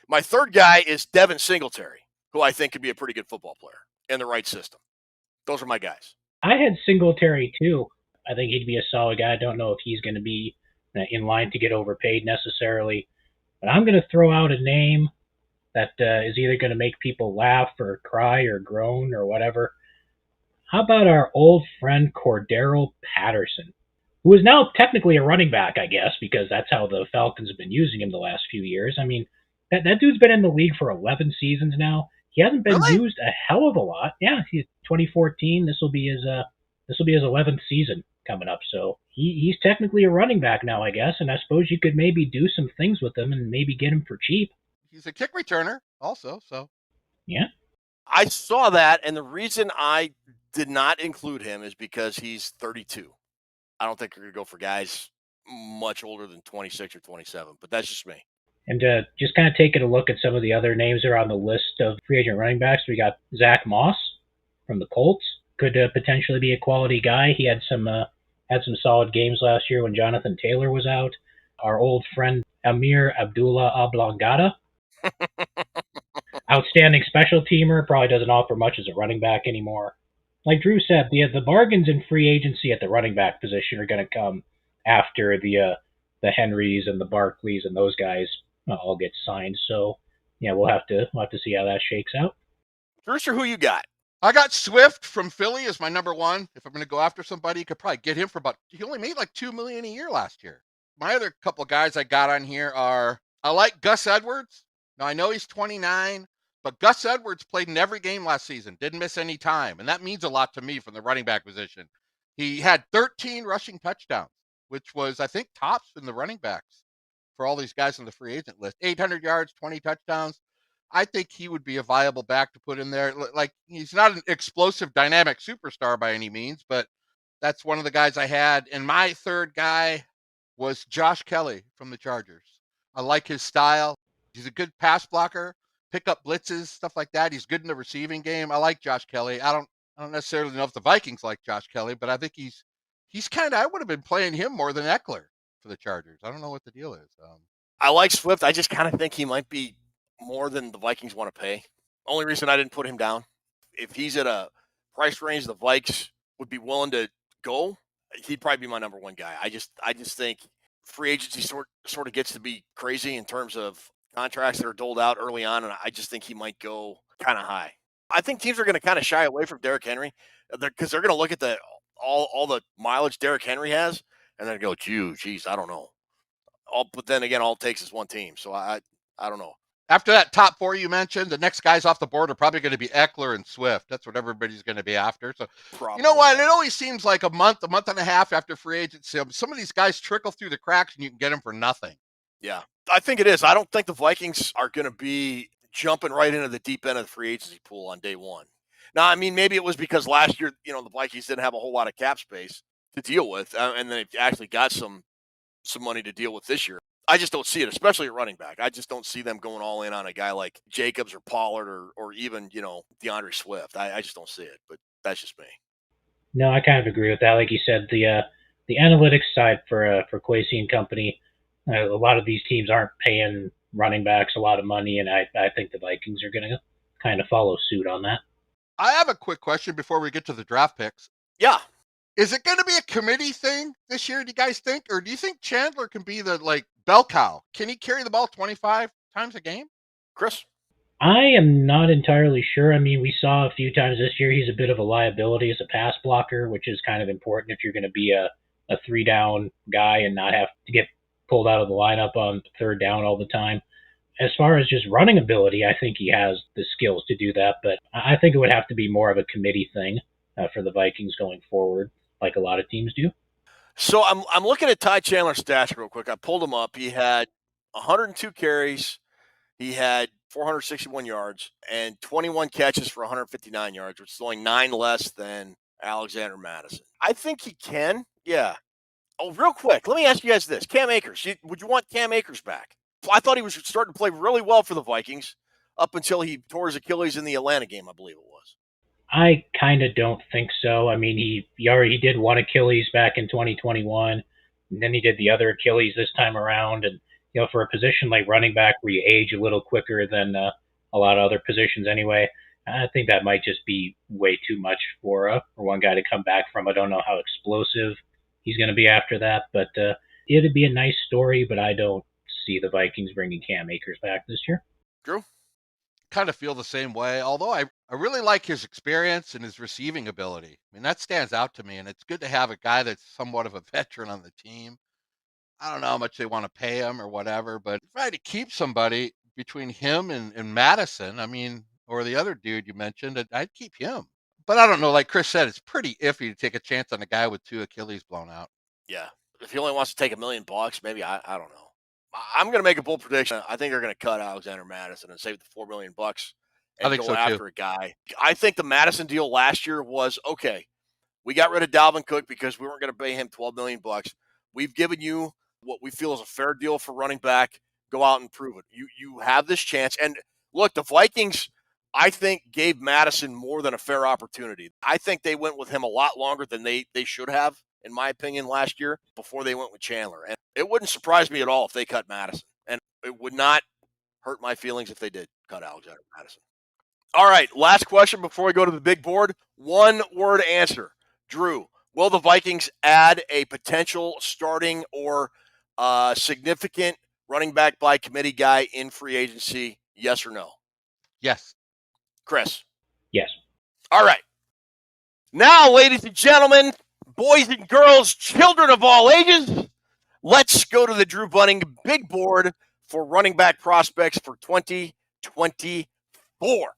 My third guy is Devin Singletary, who I think could be a pretty good football player in the right system. Those are my guys. I had Singletary, too. I think he'd be a solid guy. I don't know if he's going to be in line to get overpaid necessarily. But I'm going to throw out a name that is either going to make people laugh or cry or groan or whatever. How about our old friend Cordero Patterson, who is now technically a running back, I guess, because that's how the Falcons have been using him the last few years. I mean, that dude's been in the league for 11 seasons now. He hasn't been used a hell of a lot. Yeah, he's 2014. This will be his 11th season coming up. So he's technically a running back now, I guess. And I suppose you could maybe do some things with him and maybe get him for cheap. He's a kick returner also. So yeah, I saw that, and the reason I did not include him is because he's 32. I don't think we're going to go for guys much older than 26 or 27, but that's just me. And just kind of taking a look at some of the other names that are on the list of free agent running backs, we got Zach Moss from the Colts. Could potentially be a quality guy. He had some solid games last year when Jonathan Taylor was out. our old friend Amir Abdullah Oblongata. Outstanding special teamer, probably doesn't offer much as a running back anymore. Like Drew said, the bargains in free agency at the running back position are going to come after the Henrys and the Barkleys and those guys all get signed. So yeah, we'll have to see how that shakes out. Brewster, who you got? I got Swift from Philly as my number one. If I'm going to go after somebody, you could probably get him for he only made like $2 million a year last year. My other couple guys I got on here are, I like Gus Edwards. Now I know he's 29, but Gus Edwards played in every game last season, didn't miss any time. And that means a lot to me from the running back position. He had 13 rushing touchdowns, which was, I think, tops in the running backs for all these guys on the free agent list. 800 yards, 20 touchdowns. I think he would be a viable back to put in there. Like, he's not an explosive, dynamic superstar by any means, but that's one of the guys I had. And my third guy was Josh Kelly from the Chargers. I like his style. He's a good pass blocker, pick up blitzes, stuff like that. He's good in the receiving game. I like Josh Kelly. I don't necessarily know if the Vikings like Josh Kelly, but I think he's kind of, I would have been playing him more than Eckler for the Chargers. I don't know what the deal is. I like Swift. I just kind of think he might be more than the Vikings want to pay. Only reason I didn't put him down, if he's at a price range the Vikes would be willing to go, he'd probably be my number one guy. I just think free agency sort of gets to be crazy in terms of contracts that are doled out early on, and I just think he might go kind of high. I think teams are going to kind of shy away from Derrick Henry because they're going to look at all the mileage Derrick Henry has, and then go, geez, I don't know. But then again, all it takes is one team, so I don't know. After that top four you mentioned, the next guys off the board are probably going to be Eckler and Swift. That's what everybody's going to be after. So, probably. You know what? It always seems like a month and a half after free agency, some of these guys trickle through the cracks and you can get them for nothing. Yeah, I think it is. I don't think the Vikings are going to be jumping right into the deep end of the free agency pool on day one. Now, I mean, maybe it was because last year, the Vikings didn't have a whole lot of cap space to deal with, and then they actually got some money to deal with this year. I just don't see it, especially at running back. I just don't see them going all in on a guy like Jacobs or Pollard or even, DeAndre Swift. I just don't see it, but that's just me. No, I kind of agree with that. Like you said, the analytics side for Kwesi and company, a lot of these teams aren't paying running backs a lot of money, and I think the Vikings are going to kind of follow suit on that. I have a quick question before we get to the draft picks. Yeah. Is it going to be a committee thing this year, do you guys think? Or do you think Chandler can be the, bell cow? Can he carry the ball 25 times a game? Chris? I am not entirely sure. I mean, we saw a few times this year he's a bit of a liability as a pass blocker, which is kind of important if you're going to be a 3-down guy and not have to get pulled out of the lineup on 3rd down all the time. As far as just running ability, I think he has the skills to do that, but I think it would have to be more of a committee thing for the Vikings going forward, like a lot of teams do. So I'm looking at Ty Chandler's stats real quick. I pulled him up. He had 102 carries. He had 461 yards and 21 catches for 159 yards, which is only 9 less than Alexander Mattison. I think he can. Yeah. Oh, real quick, let me ask you guys this. Cam Akers. Would you want Cam Akers back? I thought he was starting to play really well for the Vikings up until he tore his Achilles in the Atlanta game, I believe it was. I kind of don't think so. I mean, he did one Achilles back in 2021, and then he did the other Achilles this time around. And, for a position like running back where you age a little quicker than a lot of other positions anyway, I think that might just be way too much for one guy to come back from. I don't know how explosive he's going to be after that, but it'd be a nice story, but I don't see the Vikings bringing Cam Akers back this year. Drew? Kind of feel the same way, although I really like his experience and his receiving ability. I mean, that stands out to me, and it's good to have a guy that's somewhat of a veteran on the team. I don't know how much they want to pay him or whatever, but if I had to keep somebody between him and Madison, I mean, or the other dude you mentioned, I'd keep him. But I don't know, like Chris said, it's pretty iffy to take a chance on a guy with 2 Achilles blown out. Yeah. If he only wants to take $1 million, maybe, I don't know. I'm going to make a bold prediction. I think they're going to cut Alexander Mattison and save the $4 million and go after a guy. I think the Madison deal last year was, okay, we got rid of Dalvin Cook because we weren't going to pay him $12 million. We've given you what we feel is a fair deal for running back. Go out and prove it. You have this chance. And look, the Vikings, I think, gave Madison more than a fair opportunity. I think they went with him a lot longer than they should have, in my opinion, last year before they went with Chandler. And It wouldn't surprise me at all if they cut Madison, and it would not hurt my feelings if they did cut Alexander Madison. All right, last question before we go to the big board. One-word answer. Drew, will the Vikings add a potential starting or significant running back by committee guy in free agency? Yes or no? Yes. Chris? Yes. All right. Now, ladies and gentlemen, boys and girls, children of all ages, let's go to the Drew Bunning big board for running back prospects for 2024.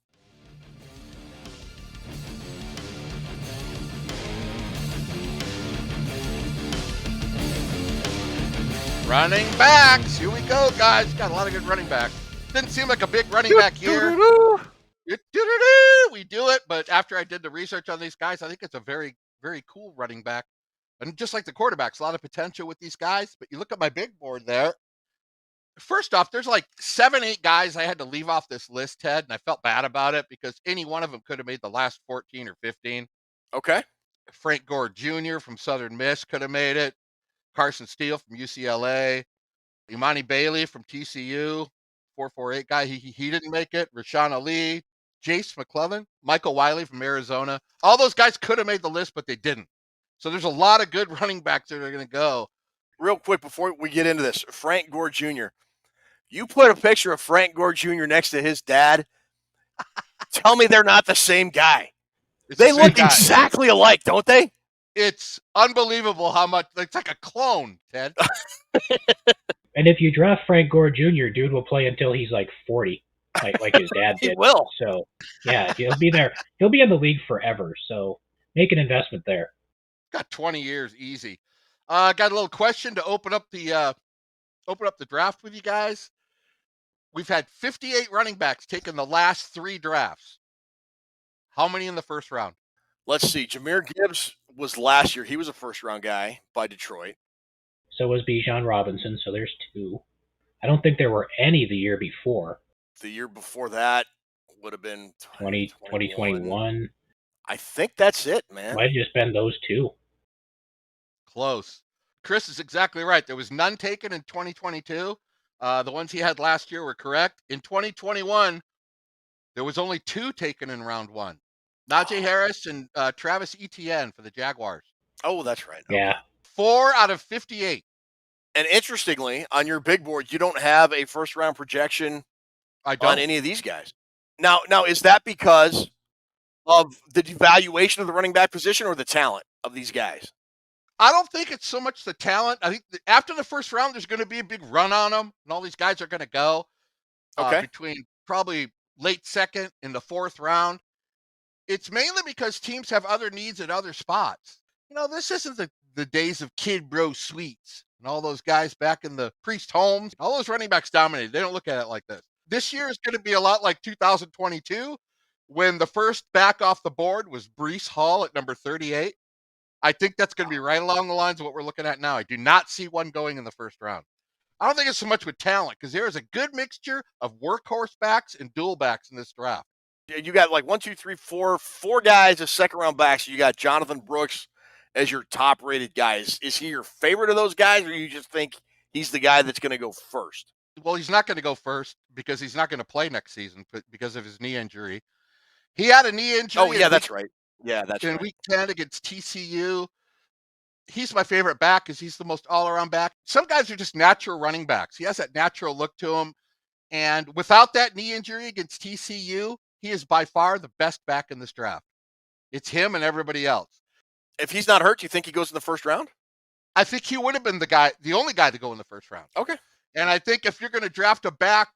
Running backs. Here we go, guys. Got a lot of good running backs. Didn't seem like a big running back year. We do it, but after I did the research on these guys, I think it's a very, very cool running back. And just like the quarterbacks, a lot of potential with these guys. But you look at my big board there. First off, there's like 7, 8 guys I had to leave off this list, Ted, and I felt bad about it because any one of them could have made the last 14 or 15. Okay. Frank Gore Jr. from Southern Miss could have made it. Carson Steele from UCLA. Imani Bailey from TCU, 4.48 guy. He didn't make it. Rashawn Ali, Jace McClellan, Michael Wiley from Arizona. All those guys could have made the list, but they didn't. So there's a lot of good running backs that are going to go. Real quick before we get into this, Frank Gore Jr. You put a picture of Frank Gore Jr. next to his dad. Tell me they're not the same guy. They look exactly alike, don't they? It's unbelievable how much. It's like a clone, Ted. And if you draft Frank Gore Jr., dude will play until he's like 40, like his dad did. He will. So, yeah, he'll be there. He'll be in the league forever. So make an investment there. Got 20 years easy. Got a little question to open up the draft with you guys. We've had 58 running backs taken the last 3 drafts. How many in the first round? Let's see. Jahmyr Gibbs was last year. He was a first-round guy by Detroit. So was Bijan Robinson, so there's 2. I don't think there were any the year before. The year before that would have been 2021. I think that's it, man. Might have just been those 2. Close. Chris is exactly right. There was none taken in 2022. The ones he had last year were correct. In 2021, there was only 2 taken in round 1. Najee Harris and Travis Etienne for the Jaguars. Oh, that's right. Yeah. 4 out of 58. And interestingly, on your big board, you don't have a first-round projection on any of these guys. Now, is that because of the devaluation of the running back position or the talent of these guys? I don't think it's so much the talent. I think after the first round, there's going to be a big run on them, and all these guys are going to go between probably late second and the 4th round. It's mainly because teams have other needs at other spots. You know, this isn't the days of Kid Bro Sweets and all those guys back in the Priest Homes. All those running backs dominated. They don't look at it like this. This year is going to be a lot like 2022 when the first back off the board was Breece Hall at number 38. I think that's going to be right along the lines of what we're looking at now. I do not see one going in the first round. I don't think it's so much with talent because there is a good mixture of workhorse backs and dual backs in this draft. You got like 1, 2, 3, 4 guys as second-round backs. You got Jonathan Brooks as your top-rated guy. Is he your favorite of those guys, or you just think he's the guy that's going to go first? Well, he's not going to go first because he's not going to play next season because of his knee injury. He had a knee injury. Oh, yeah, that's right. Yeah, that's right. In week 10 against TCU. He's my favorite back because he's the most all-around back. Some guys are just natural running backs. He has that natural look to him. And without that knee injury against TCU, he is by far the best back in this draft. It's him and everybody else. If he's not hurt, do you think he goes in the first round? I think he would have been the only guy to go in the first round. Okay. And I think if you're going to draft a back,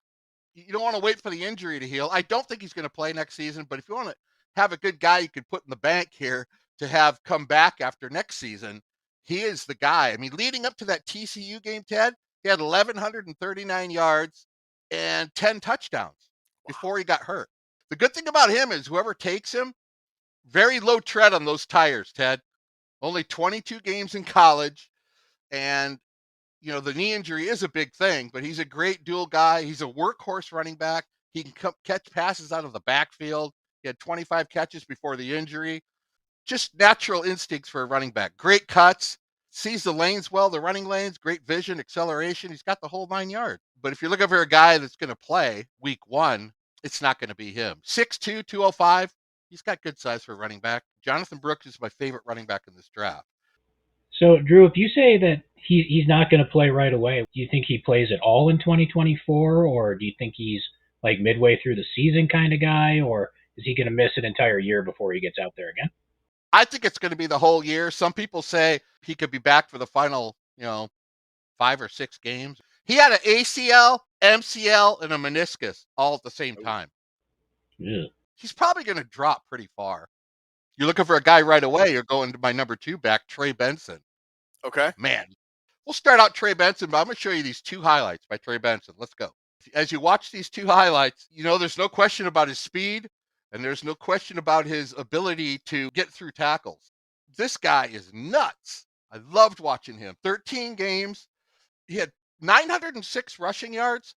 you don't want to wait for the injury to heal. I don't think he's going to play next season, but if you want to have a good guy you could put in the bank here to have come back after next season, he is the guy. I mean, leading up to that TCU game, Ted, he had 1,139 yards and 10 touchdowns before he got hurt. The good thing about him is whoever takes him, very low tread on those tires, Ted. Only 22 games in college. And, you know, the knee injury is a big thing, but he's a great dual guy. He's a workhorse running back. He can catch passes out of the backfield. He had 25 catches before the injury. Just natural instincts for a running back. Great cuts. sees the lanes well, the running lanes, great vision, acceleration. He's got the whole 9 yards. But if you're looking for a guy that's going to play week 1, it's not going to be him. 6'2", 205. He's got good size for a running back. Jonathan Brooks is my favorite running back in this draft. So, Drew, if you say that he's not going to play right away, do you think he plays at all in 2024, or do you think he's like midway through the season kind of guy, or is he going to miss an entire year before he gets out there again? I think it's going to be the whole year. Some people say he could be back for the final, 5 or 6 games. He had an ACL, MCL, and a meniscus all at the same time. Yeah. He's probably going to drop pretty far. You're looking for a guy right away, you're going to my number 2 back, Trey Benson. Okay. Man, we'll start out Trey Benson, but I'm going to show you these 2 highlights by Trey Benson. Let's go. As you watch these 2 highlights, there's no question about his speed, and there's no question about his ability to get through tackles. This guy is nuts. I loved watching him. 13 games. He had 906 rushing yards.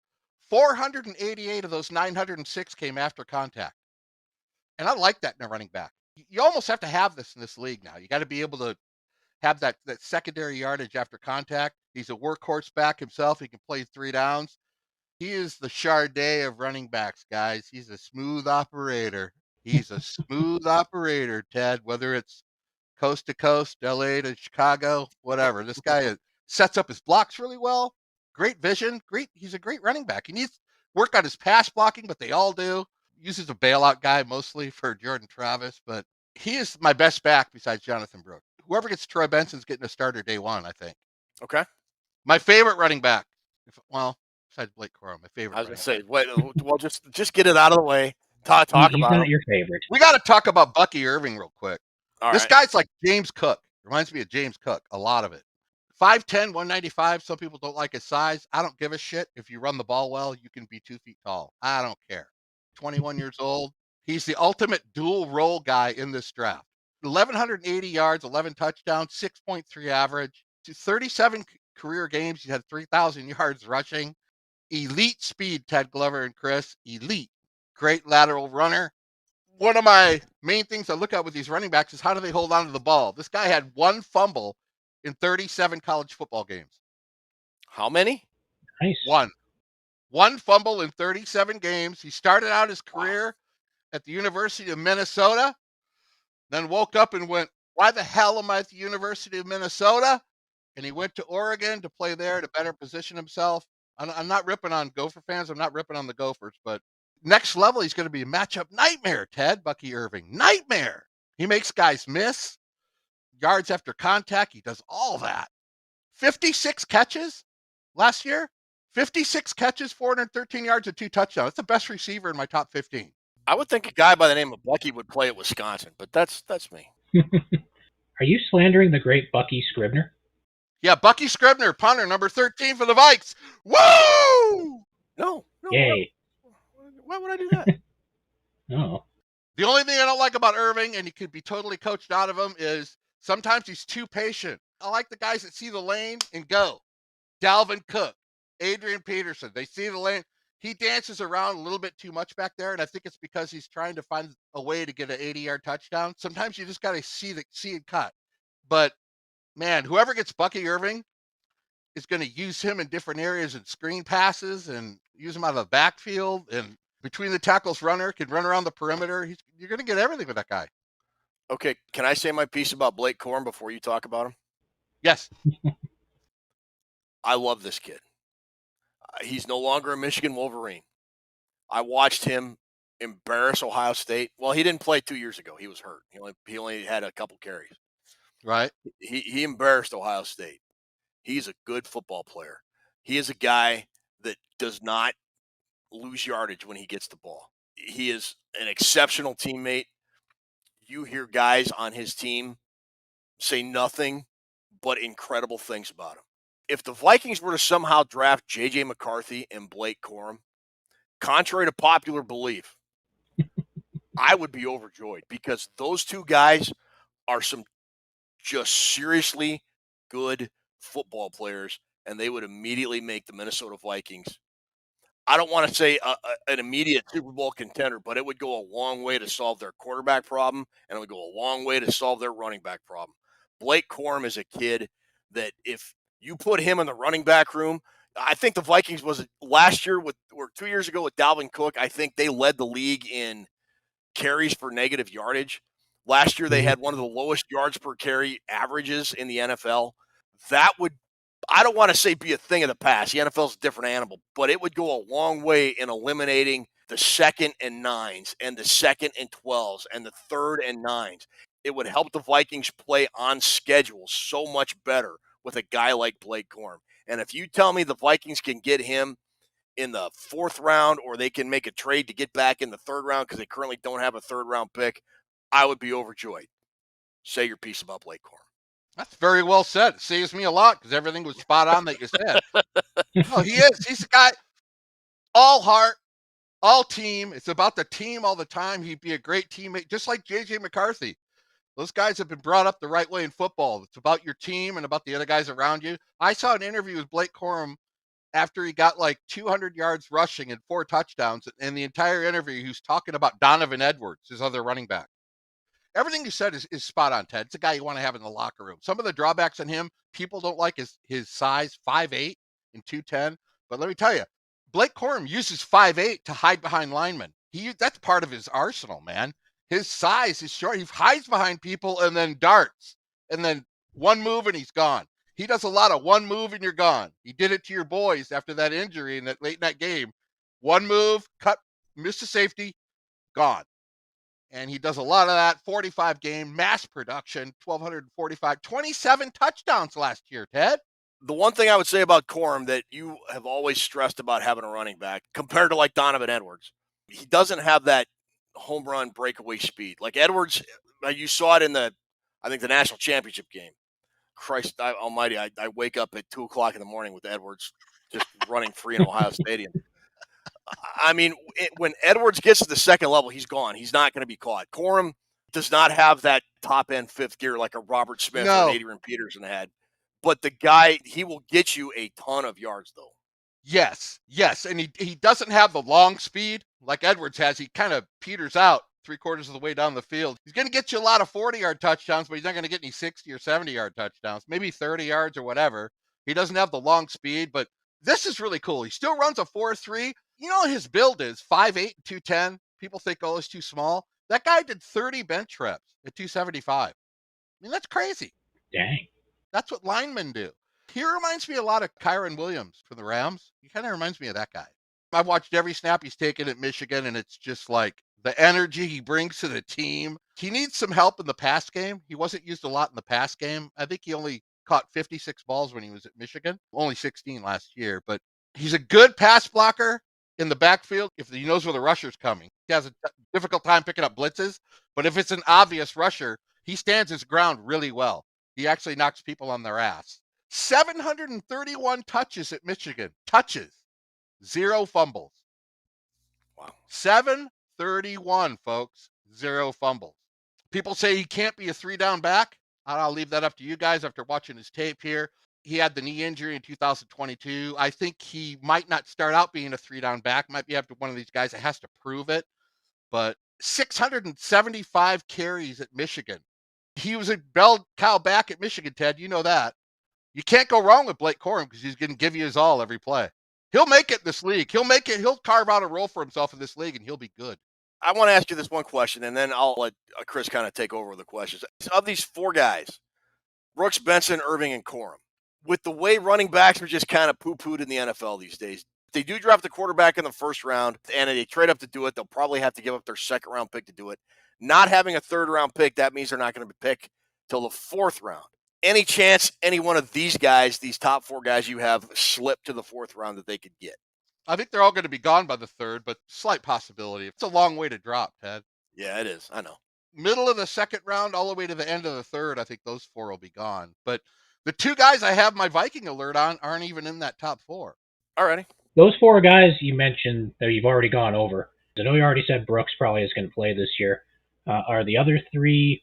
488 of those 906 came after contact. And I like that in a running back. You almost have to have this in this league now. You got to be able to have that secondary yardage after contact. He's a workhorse back himself. He can play 3 downs. He is the Chardet of running backs, guys. He's a smooth operator. He's a smooth operator, Ted, whether it's coast to coast, LA to Chicago, whatever. This guy sets up his blocks really well. Great vision. He's a great running back. He needs work on his pass blocking, but they all do. Uses a bailout guy mostly for Jordan Travis, but he is my best back besides Jonathan Brooks. Whoever gets Troy Benson's getting a starter day 1, I think. Okay. My favorite running back. Besides Blake Corum, my favorite. I was going to say, well, just get it out of the way. Talk He's about not him. your favorite. We got to talk about Bucky Irving real quick. All this right. guy's like James Cook. Reminds me of James Cook, a lot of it. 5'10", 195. Some people don't like his size. I don't give a shit. If you run the ball well, you can be 2 feet tall. I don't care. 21 years old. He's the ultimate dual role guy in this draft. 1,180 yards, 11 touchdowns, 6.3 average. 37 career games. He had 3,000 yards rushing. Elite speed, Ted Glover and Chris. Elite. Great lateral runner. One of my main things I look at with these running backs is how do they hold on to the ball? This guy had 1 fumble in 37 college football games. How many? Nice. 1. 1 fumble in 37 games. He started out his career at the University of Minnesota, then woke up and went, why the hell am I at the University of Minnesota? And he went to Oregon to play there to better position himself. I'm not ripping on Gopher fans. I'm not ripping on the Gophers, but next level, he's going to be a matchup nightmare, Ted, Bucky Irving. Nightmare. He makes guys miss. Yards after contact. He does all that. 56 catches last year. 56 catches, 413 yards, and 2 touchdowns. That's the best receiver in my top 15. I would think a guy by the name of Bucky would play at Wisconsin, but that's me. Are you slandering the great Bucky Scribner? Yeah, Bucky Scribner, punter, number 13 for the Vikes. Woo! No. Yay. Why would I do that? No. The only thing I don't like about Irving, and he could be totally coached out of him, is sometimes he's too patient. I like the guys that see the lane and go. Dalvin Cook, Adrian Peterson, they see the lane. He dances around a little bit too much back there, and I think it's because he's trying to find a way to get an 80-yard touchdown. Sometimes you just got to see it cut. But, man, whoever gets Bucky Irving is going to use him in different areas and screen passes and use him out of the backfield and between the tackles runner, can run around the perimeter. You're going to get everything with that guy. Okay, can I say my piece about Blake Corum before you talk about him? Yes. I love this kid. He's no longer a Michigan Wolverine. I watched him embarrass Ohio State. Well, he didn't play 2 years ago. He was hurt. He only had a couple carries. Right. He embarrassed Ohio State. He's a good football player. He is a guy that does not lose yardage when he gets the ball. He is an exceptional teammate. You hear guys on his team say nothing but incredible things about him. If the Vikings were to somehow draft J.J. McCarthy and Blake Corum, contrary to popular belief, I would be overjoyed because those 2 guys are some just seriously good football players, and they would immediately make the Minnesota Vikings, I don't want to say an immediate Super Bowl contender, but it would go a long way to solve their quarterback problem, and it would go a long way to solve their running back problem. Blake Corum is a kid that if you put him in the running back room, I think the Vikings was last year or 2 years ago with Dalvin Cook. I think they led the league in carries for negative yardage. Last year, they had one of the lowest yards per carry averages in the NFL. That would, I don't want to say be a thing of the past. The NFL is a different animal, but it would go a long way in eliminating the 2nd and 9s and the 2nd and 12s and the 3rd and 9s. It would help the Vikings play on schedule so much better with a guy like Blake Corum. And if you tell me the Vikings can get him in the 4th round, or they can make a trade to get back in the 3rd round because they currently don't have a 3rd round pick, I would be overjoyed. Say your piece about Blake Corum. That's very well said. It saves me a lot because everything was spot on that you said. No, he is. He's a guy, all heart, all team. It's about the team all the time. He'd be a great teammate, just like J.J. McCarthy. Those guys have been brought up the right way in football. It's about your team and about the other guys around you. I saw an interview with Blake Corum after he got like 200 yards rushing and 4 touchdowns. And the entire interview, he was talking about Donovan Edwards, his other running back. Everything you said is spot on, Ted. It's a guy you want to have in the locker room. Some of the drawbacks on him, people don't like his size, 5'8" and 210. But let me tell you, Blake Corum uses 5'8" to hide behind linemen. That's part of his arsenal, man. His size is short. He hides behind people and then darts. And then one move and he's gone. He does a lot of one move and you're gone. He did it to your boys after that injury in that late night game. One move, cut, missed a safety, gone. And he does a lot of that. 45 game, mass production, 1,245, 27 touchdowns last year, Ted. The one thing I would say about Corum that you have always stressed about having a running back compared to like Donovan Edwards, he doesn't have that home run breakaway speed. Like Edwards, you saw it in the national championship game. Christ almighty, I wake up at 2 o'clock in the morning with Edwards just running free in Ohio Stadium. I mean, when Edwards gets to the second level, he's gone. He's not going to be caught. Corum does not have that top end 5th gear like a Robert Smith or an Adrian Peterson had. But the guy, he will get you a ton of yards, though. Yes. And he doesn't have the long speed like Edwards has. He kind of peters out 3/4 of the way down the field. He's going to get you a lot of 40-yard touchdowns, but he's not going to get any 60 or 70-yard touchdowns, maybe 30 yards or whatever. He doesn't have the long speed, but this is really cool. He still runs a 4.3. You know, his build is 5'8", 210. People think, oh, it's too small. That guy did 30 bench reps at 275. I mean, that's crazy. Dang. That's what linemen do. He reminds me a lot of Kyron Williams from the Rams. He kind of reminds me of that guy. I've watched every snap he's taken at Michigan, and it's just like the energy he brings to the team. He needs some help in the pass game. He wasn't used a lot in the pass game. I think he only caught 56 balls when he was at Michigan, only 16 last year. But he's a good pass blocker in the backfield if he knows where the rusher's coming. He has a difficult time picking up blitzes, but if it's an obvious rusher, he stands his ground really well. He actually knocks people on their ass. 731 touches at Michigan. Touches. 0 fumbles. Wow. 731, folks. 0 fumbles. People say he can't be a 3-down back. I'll leave that up to you guys after watching his tape here. He had the knee injury in 2022. I think he might not start out being a 3-down back. Might be after one of these guys that has to prove it. But 675 carries at Michigan. He was a bell cow back at Michigan, Ted. You know that. You can't go wrong with Blake Corum because he's going to give you his all every play. He'll make it in this league. He'll make it. He'll carve out a role for himself in this league, and he'll be good. I want to ask you this one question, and then I'll let Chris kind of take over the questions. Of these 4 guys, Brooks, Benson, Irving, and Corum, with the way running backs are just kind of poo-pooed in the NFL these days, if they do draft a quarterback in the 1st round, and they trade up to do it, they'll probably have to give up their 2nd-round pick to do it. Not having a 3rd-round pick, that means they're not going to be picked till the 4th round. Any chance any one of these guys, these top 4 guys you have, slip to the 4th round that they could get? I think they're all going to be gone by the 3rd, but slight possibility. It's a long way to drop, Ted. Yeah, it is. I know. Middle of the 2nd round, all the way to the end of the 3rd, I think those 4 will be gone. But the 2 guys I have my Viking alert on aren't even in that top 4. Alrighty. Those 4 guys you mentioned that you've already gone over. I know you already said Brooks probably is going to play this year. Are the other 3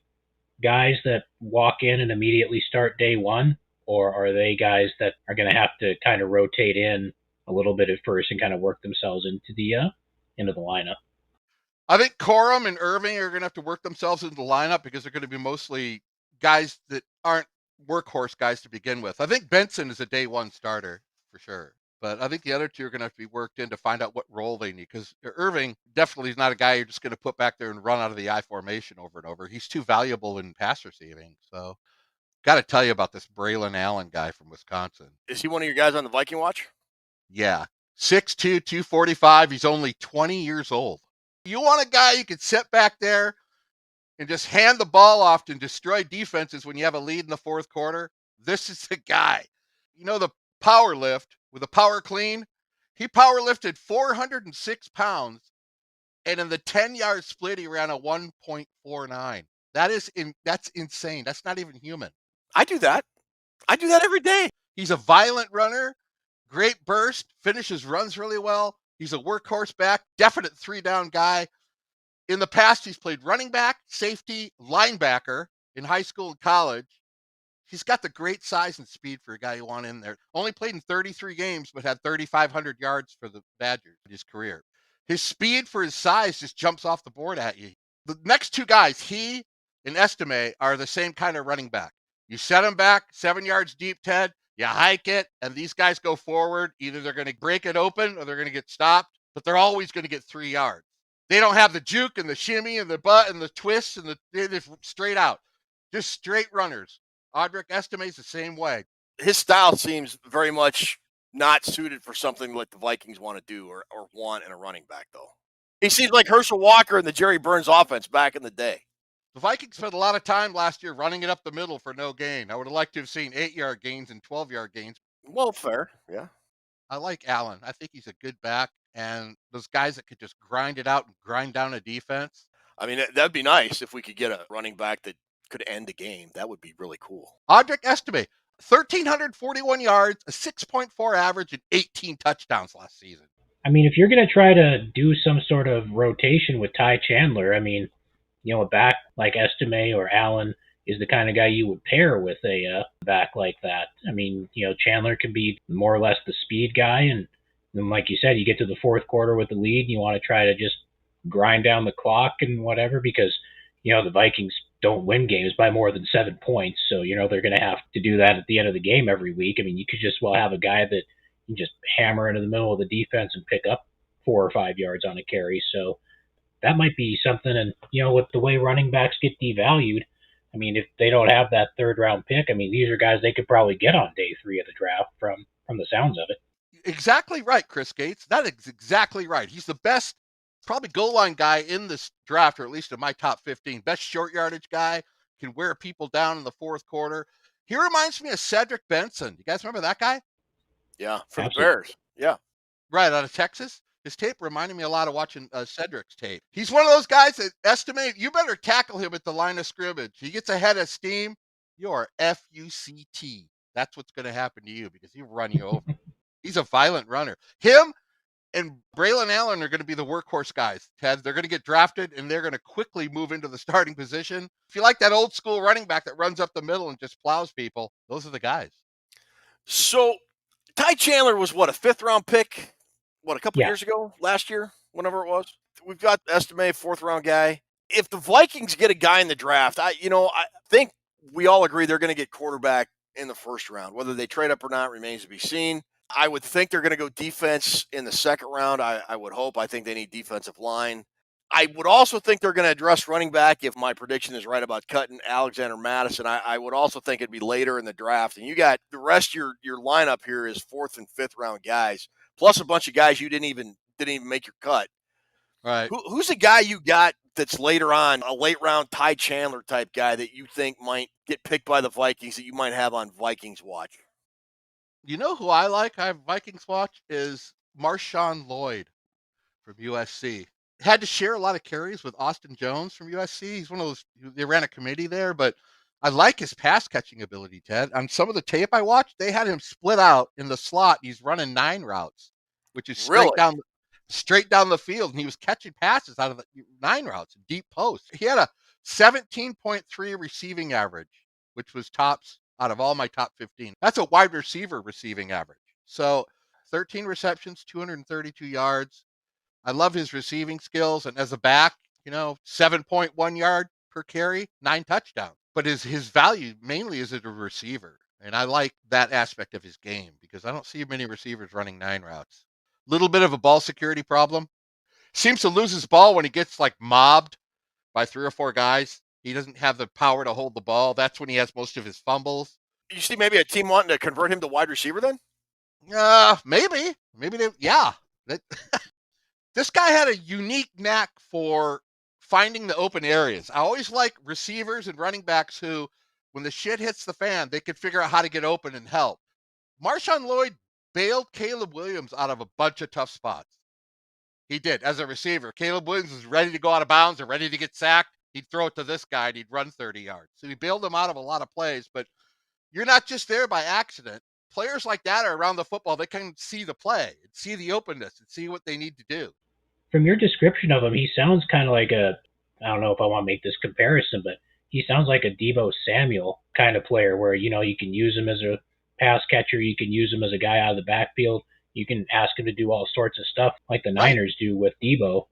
guys that walk in and immediately start day one, or are they guys that are going to have to kind of rotate in a little bit at first and kind of work themselves into the lineup? I think Corum and Irving are going to have to work themselves into the lineup because they're going to be mostly guys that aren't workhorse guys to begin with. I think Benson is a day one starter for sure. But I think the other two are going to have to be worked in to find out what role they need. Because Irving definitely is not a guy you're just going to put back there and run out of the I formation over and over. He's too valuable in pass receiving. So, got to tell you about this Braylon Allen guy from Wisconsin. Is he one of your guys on the Viking watch? Yeah. 6'2", 245. He's only 20 years old. You want a guy you could sit back there and just hand the ball off and destroy defenses when you have a lead in the fourth quarter? This is the guy. You know, the power lift with a power clean, he power lifted 406 pounds, and in the 10-yard split, he ran a 1.49. That's insane. That's not even human. I do that. I do that every day. He's a violent runner, great burst, finishes runs really well. He's a workhorse back, definite three-down guy. In the past, he's played running back, safety, linebacker in high school and college. He's got the great size and speed for a guy you want in there. Only played in 33 games, but had 3,500 yards for the Badgers in his career. His speed for his size just jumps off the board at you. The next two guys, he and Estime, are the same kind of running back. You set them back 7 yards deep, Ted, you hike it, and these guys go forward. Either they're going to break it open or they're going to get stopped, but they're always going to get 3 yards. They don't have the juke and the shimmy and the butt and the twists and they're just straight out. Just straight runners. Audric Estime's the same way. His style seems very much not suited for something like the Vikings want to do or want in a running back, though. He seems like Herschel Walker in the Jerry Burns offense back in the day. The Vikings spent a lot of time last year running it up the middle for no gain. I would have liked to have seen 8-yard gains and 12-yard gains. Well, fair, yeah. I like Allen. I think he's a good back, and those guys that could just grind it out and grind down a defense. I mean, that'd be nice if we could get a running back that could end the game. That would be really cool. Audric Estime, 1,341 yards, a 6.4 average, and 18 touchdowns last season. I mean, if you're going to try to do some sort of rotation with Ty Chandler, I mean, you know, a back like Estime or Allen is the kind of guy you would pair with a back like that. I mean, you know, Chandler can be more or less the speed guy, and then, like you said, you get to the fourth quarter with the lead, and you want to try to just grind down the clock and whatever, because, you know, the Vikings don't win games by more than 7 points, so, you know, they're going to have to do that at the end of the game every week. I mean, you could just well have a guy that you just hammer into the middle of the defense and pick up 4 or 5 yards on a carry, so that might be something. And, you know, with the way running backs get devalued, I mean, if they don't have that third-round pick, I mean, these are guys they could probably get on day 3 of the draft from the sounds of it. Exactly right, Chris Gates. That is exactly right. He's the best, probably goal line guy in this draft, or at least in my top 15. Best short yardage guy, can wear people down in the fourth quarter. He reminds me of Cedric Benson. You guys remember that guy? Yeah, for the Bears. Yeah. Right, out of Texas. His tape reminded me a lot of watching Cedric's tape. He's one of those guys that estimate you better tackle him at the line of scrimmage. He gets ahead of steam, you are F-U-C-T. That's what's going to happen to you because he'll run you over. He's a violent runner. Him and Braylon Allen are going to be the workhorse guys, Ted. They're going to get drafted, and they're going to quickly move into the starting position. If you like that old school running back that runs up the middle and just plows people, those are the guys. So Ty Chandler was, what, a 5th-round pick? What, a couple years ago? Last year? Whenever it was? We've got Estime, 4th-round guy. If the Vikings get a guy in the draft, I think we all agree they're going to get quarterback in the first round. Whether they trade up or not remains to be seen. I would think they're going to go defense in the second round. I would hope. I think they need defensive line. I would also think they're going to address running back if my prediction is right about cutting Alexander Madison. I would also think it'd be later in the draft. And you got the rest of your lineup here is 4th and 5th round guys, plus a bunch of guys you didn't even make your cut. Right. Who's the guy you got that's later on, a late round Ty Chandler type guy that you think might get picked by the Vikings that you might have on Vikings watch? You know who I like? I have Vikings watch is Marshawn Lloyd from USC. Had to share a lot of carries with Austin Jones from USC. He's one of those, they ran a committee there, but I like his pass catching ability, Ted. On some of the tape I watched, they had him split out in the slot. He's running 9 routes, which is straight down the field, and he was catching passes out of the 9 routes, deep posts. He had a 17.3 receiving average, which was tops out of all my top 15. That's a wide receiver receiving average. So 13 receptions, 232 yards. I love his receiving skills. And as a back, 7.1 yard per carry, 9 touchdowns. but his value mainly is as a receiver. And I like that aspect of his game because I don't see many receivers running 9 routes. Little bit of a ball security problem. Seems to lose his ball when he gets like mobbed by 3 or 4 guys. He doesn't have the power to hold the ball. That's when he has most of his fumbles. You see maybe a team wanting to convert him to wide receiver then? Maybe they, yeah. This guy had a unique knack for finding the open areas. I always like receivers and running backs who, when the shit hits the fan, they can figure out how to get open and help. Marshawn Lloyd bailed Caleb Williams out of a bunch of tough spots. He did as a receiver. Caleb Williams was ready to go out of bounds or ready to get sacked. He'd throw it to this guy and he'd run 30 yards. So he bailed him out of a lot of plays, but you're not just there by accident. Players like that are around the football. They can see the play and see the openness and see what they need to do. From your description of him, he sounds kind of like I don't know if I want to make this comparison, but he sounds like a Deebo Samuel kind of player where, you can use him as a pass catcher. You can use him as a guy out of the backfield. You can ask him to do all sorts of stuff like the Niners do with Deebo.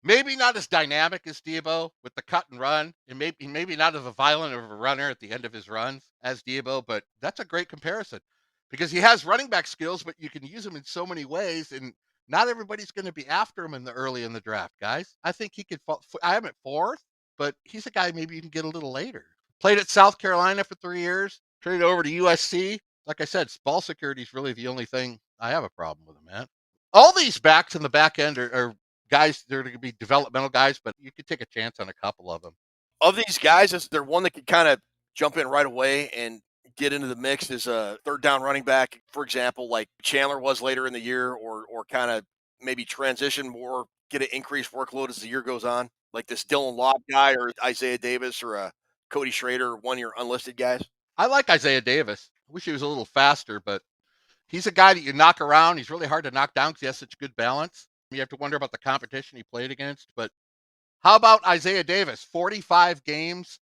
Maybe not as dynamic as Deebo with the cut and run, and maybe not as violent of a runner at the end of his runs as Deebo, but that's a great comparison because he has running back skills, but you can use him in so many ways, and not everybody's going to be after him early in the draft, guys. I think he could fall. I am at 4th, but he's a guy maybe you can get a little later. Played at South Carolina for 3 years, traded over to USC. Like I said, ball security is really the only thing I have a problem with him, man. All these backs in the back end are guys, they're going to be developmental guys, but you could take a chance on a couple of them. Of these guys, is there one that could kind of jump in right away and get into the mix as a third down running back, for example, like Chandler was later in the year, or kind of maybe transition more, get an increased workload as the year goes on, like this Dylan Lobb guy or Isaiah Davis or a Cody Schrader, one of your unlisted guys? I like Isaiah Davis. I wish he was a little faster, but he's a guy that you knock around. He's really hard to knock down because he has such good balance. You have to wonder about the competition he played against. But how about Isaiah Davis? 45 games,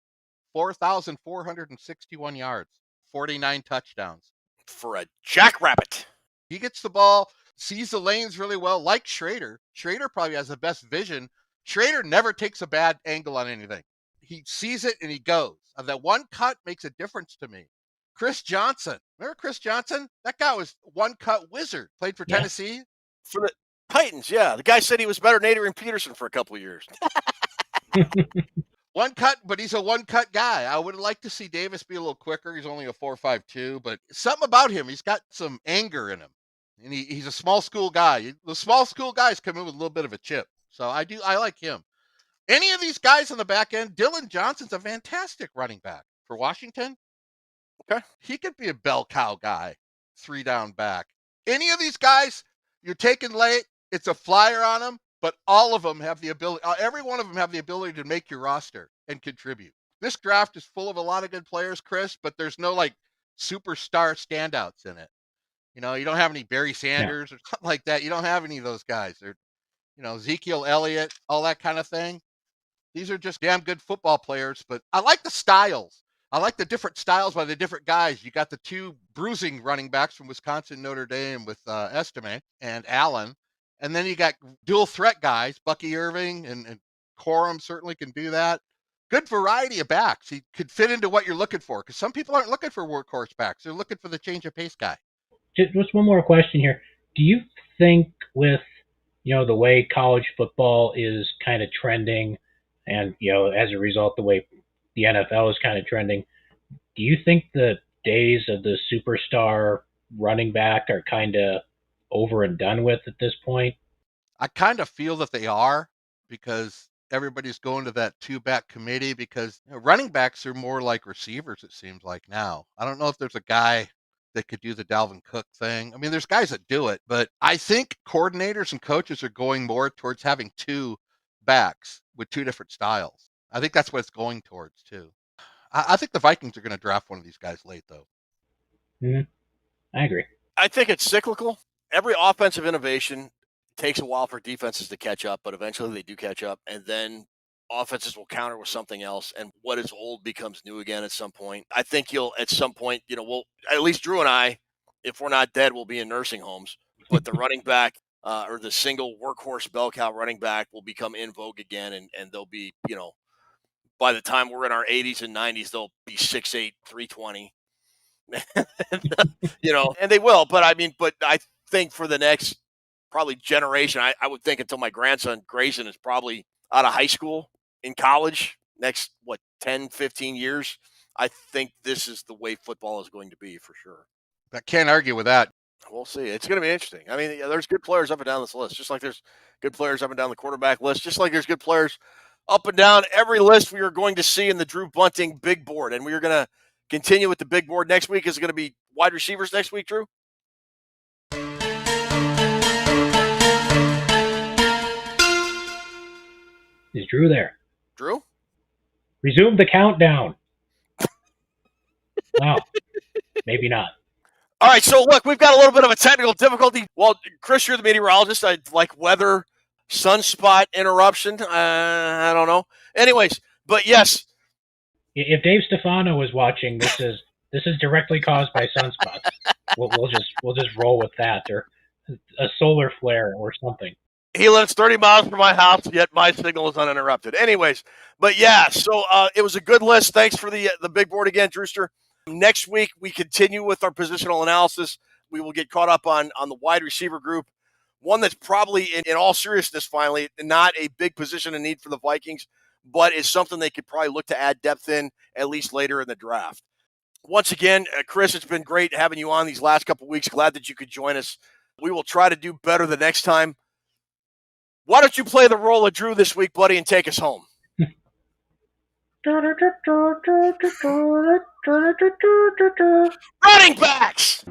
4,461 yards, 49 touchdowns. For a jackrabbit. He gets the ball, sees the lanes really well, like Schrader. Schrader probably has the best vision. Schrader never takes a bad angle on anything. He sees it and he goes. And that one cut makes a difference to me. Chris Johnson. Remember Chris Johnson? That guy was one cut wizard. Played for Tennessee. For the Titans, yeah. The guy said he was better than Adrian Peterson for a couple of years. One cut, but he's a one-cut guy. I would like to see Davis be a little quicker. He's only a 4.52, but something about him, he's got some anger in him. And he's a small school guy. The small school guys come in with a little bit of a chip. So I like him. Any of these guys on the back end, Dylan Johnson's a fantastic running back for Washington. Okay. He could be a bell cow guy, 3 down back. Any of these guys you're taking late, it's a flyer on them, but all of them have the ability, every one of them have the ability to make your roster and contribute. This draft is full of a lot of good players, Chris, but there's no like superstar standouts in it. You don't have any Barry Sanders or something like that. You don't have any of those guys. They're, Ezekiel Elliott, all that kind of thing. These are just damn good football players, but I like the styles. I like the different styles by the different guys. You got the 2 bruising running backs from Wisconsin, Notre Dame with Estime and Allen. And then you got dual threat guys, Bucky Irving and Corum certainly can do that. Good variety of backs. He could fit into what you're looking for because some people aren't looking for workhorse backs. They're looking for the change of pace guy. Just one more question here. Do you think with, the way college football is kind of trending and, as a result, the way the NFL is kind of trending, do you think the days of the superstar running back are kind of over and done with at this point? I kind of feel that they are because everybody's going to that 2-back committee because running backs are more like receivers, it seems like now. I don't know if there's a guy that could do the Dalvin Cook thing. I mean, there's guys that do it, but I think coordinators and coaches are going more towards having 2 backs with 2 different styles. I think that's what it's going towards, too. I think the Vikings are going to draft one of these guys late, though. Mm-hmm. I agree. I think it's cyclical. Every offensive innovation takes a while for defenses to catch up, but eventually they do catch up, and then offenses will counter with something else, and what is old becomes new again at some point. I think at some point, we'll, at least Drew and I, if we're not dead, we'll be in nursing homes, but the running back or the single workhorse bell cow running back will become in vogue again, and they'll be, by the time we're in our 80s and 90s, they'll be 6'8", 320. And they will. But I think for the next probably generation, I would think until my grandson Grayson is probably out of high school, in college, next, 10, 15 years, I think this is the way football is going to be for sure. I can't argue with that. We'll see. It's going to be interesting. There's good players up and down this list, just like there's good players up and down the quarterback list, just like there's good players up and down every list we are going to see in the Drew Bunting big board. And we are going to continue with the big board next week. Is it going to be wide receivers next week, Drew? Is Drew there? Drew? Resume the countdown. Wow. Maybe not. All right, so look, we've got a little bit of a technical difficulty. Well, Chris, you're the meteorologist. I like weather, sunspot interruption. I don't know. Anyways, but yes. If Dave Stefano was watching, this is directly caused by sunspots. We'll just roll with that, or a solar flare or something. He lives 30 miles from my house, yet my signal is uninterrupted. Anyways, but yeah, so it was a good list. Thanks for the big board again, Drewster. Next week, we continue with our positional analysis. We will get caught up on the wide receiver group, one that's probably, in all seriousness, finally, not a big position in need for the Vikings, but is something they could probably look to add depth in, at least later in the draft. Once again, Chris, it's been great having you on these last couple of weeks. Glad that you could join us. We will try to do better the next time. Why don't you play the role of Drew this week, buddy, and take us home? Running backs!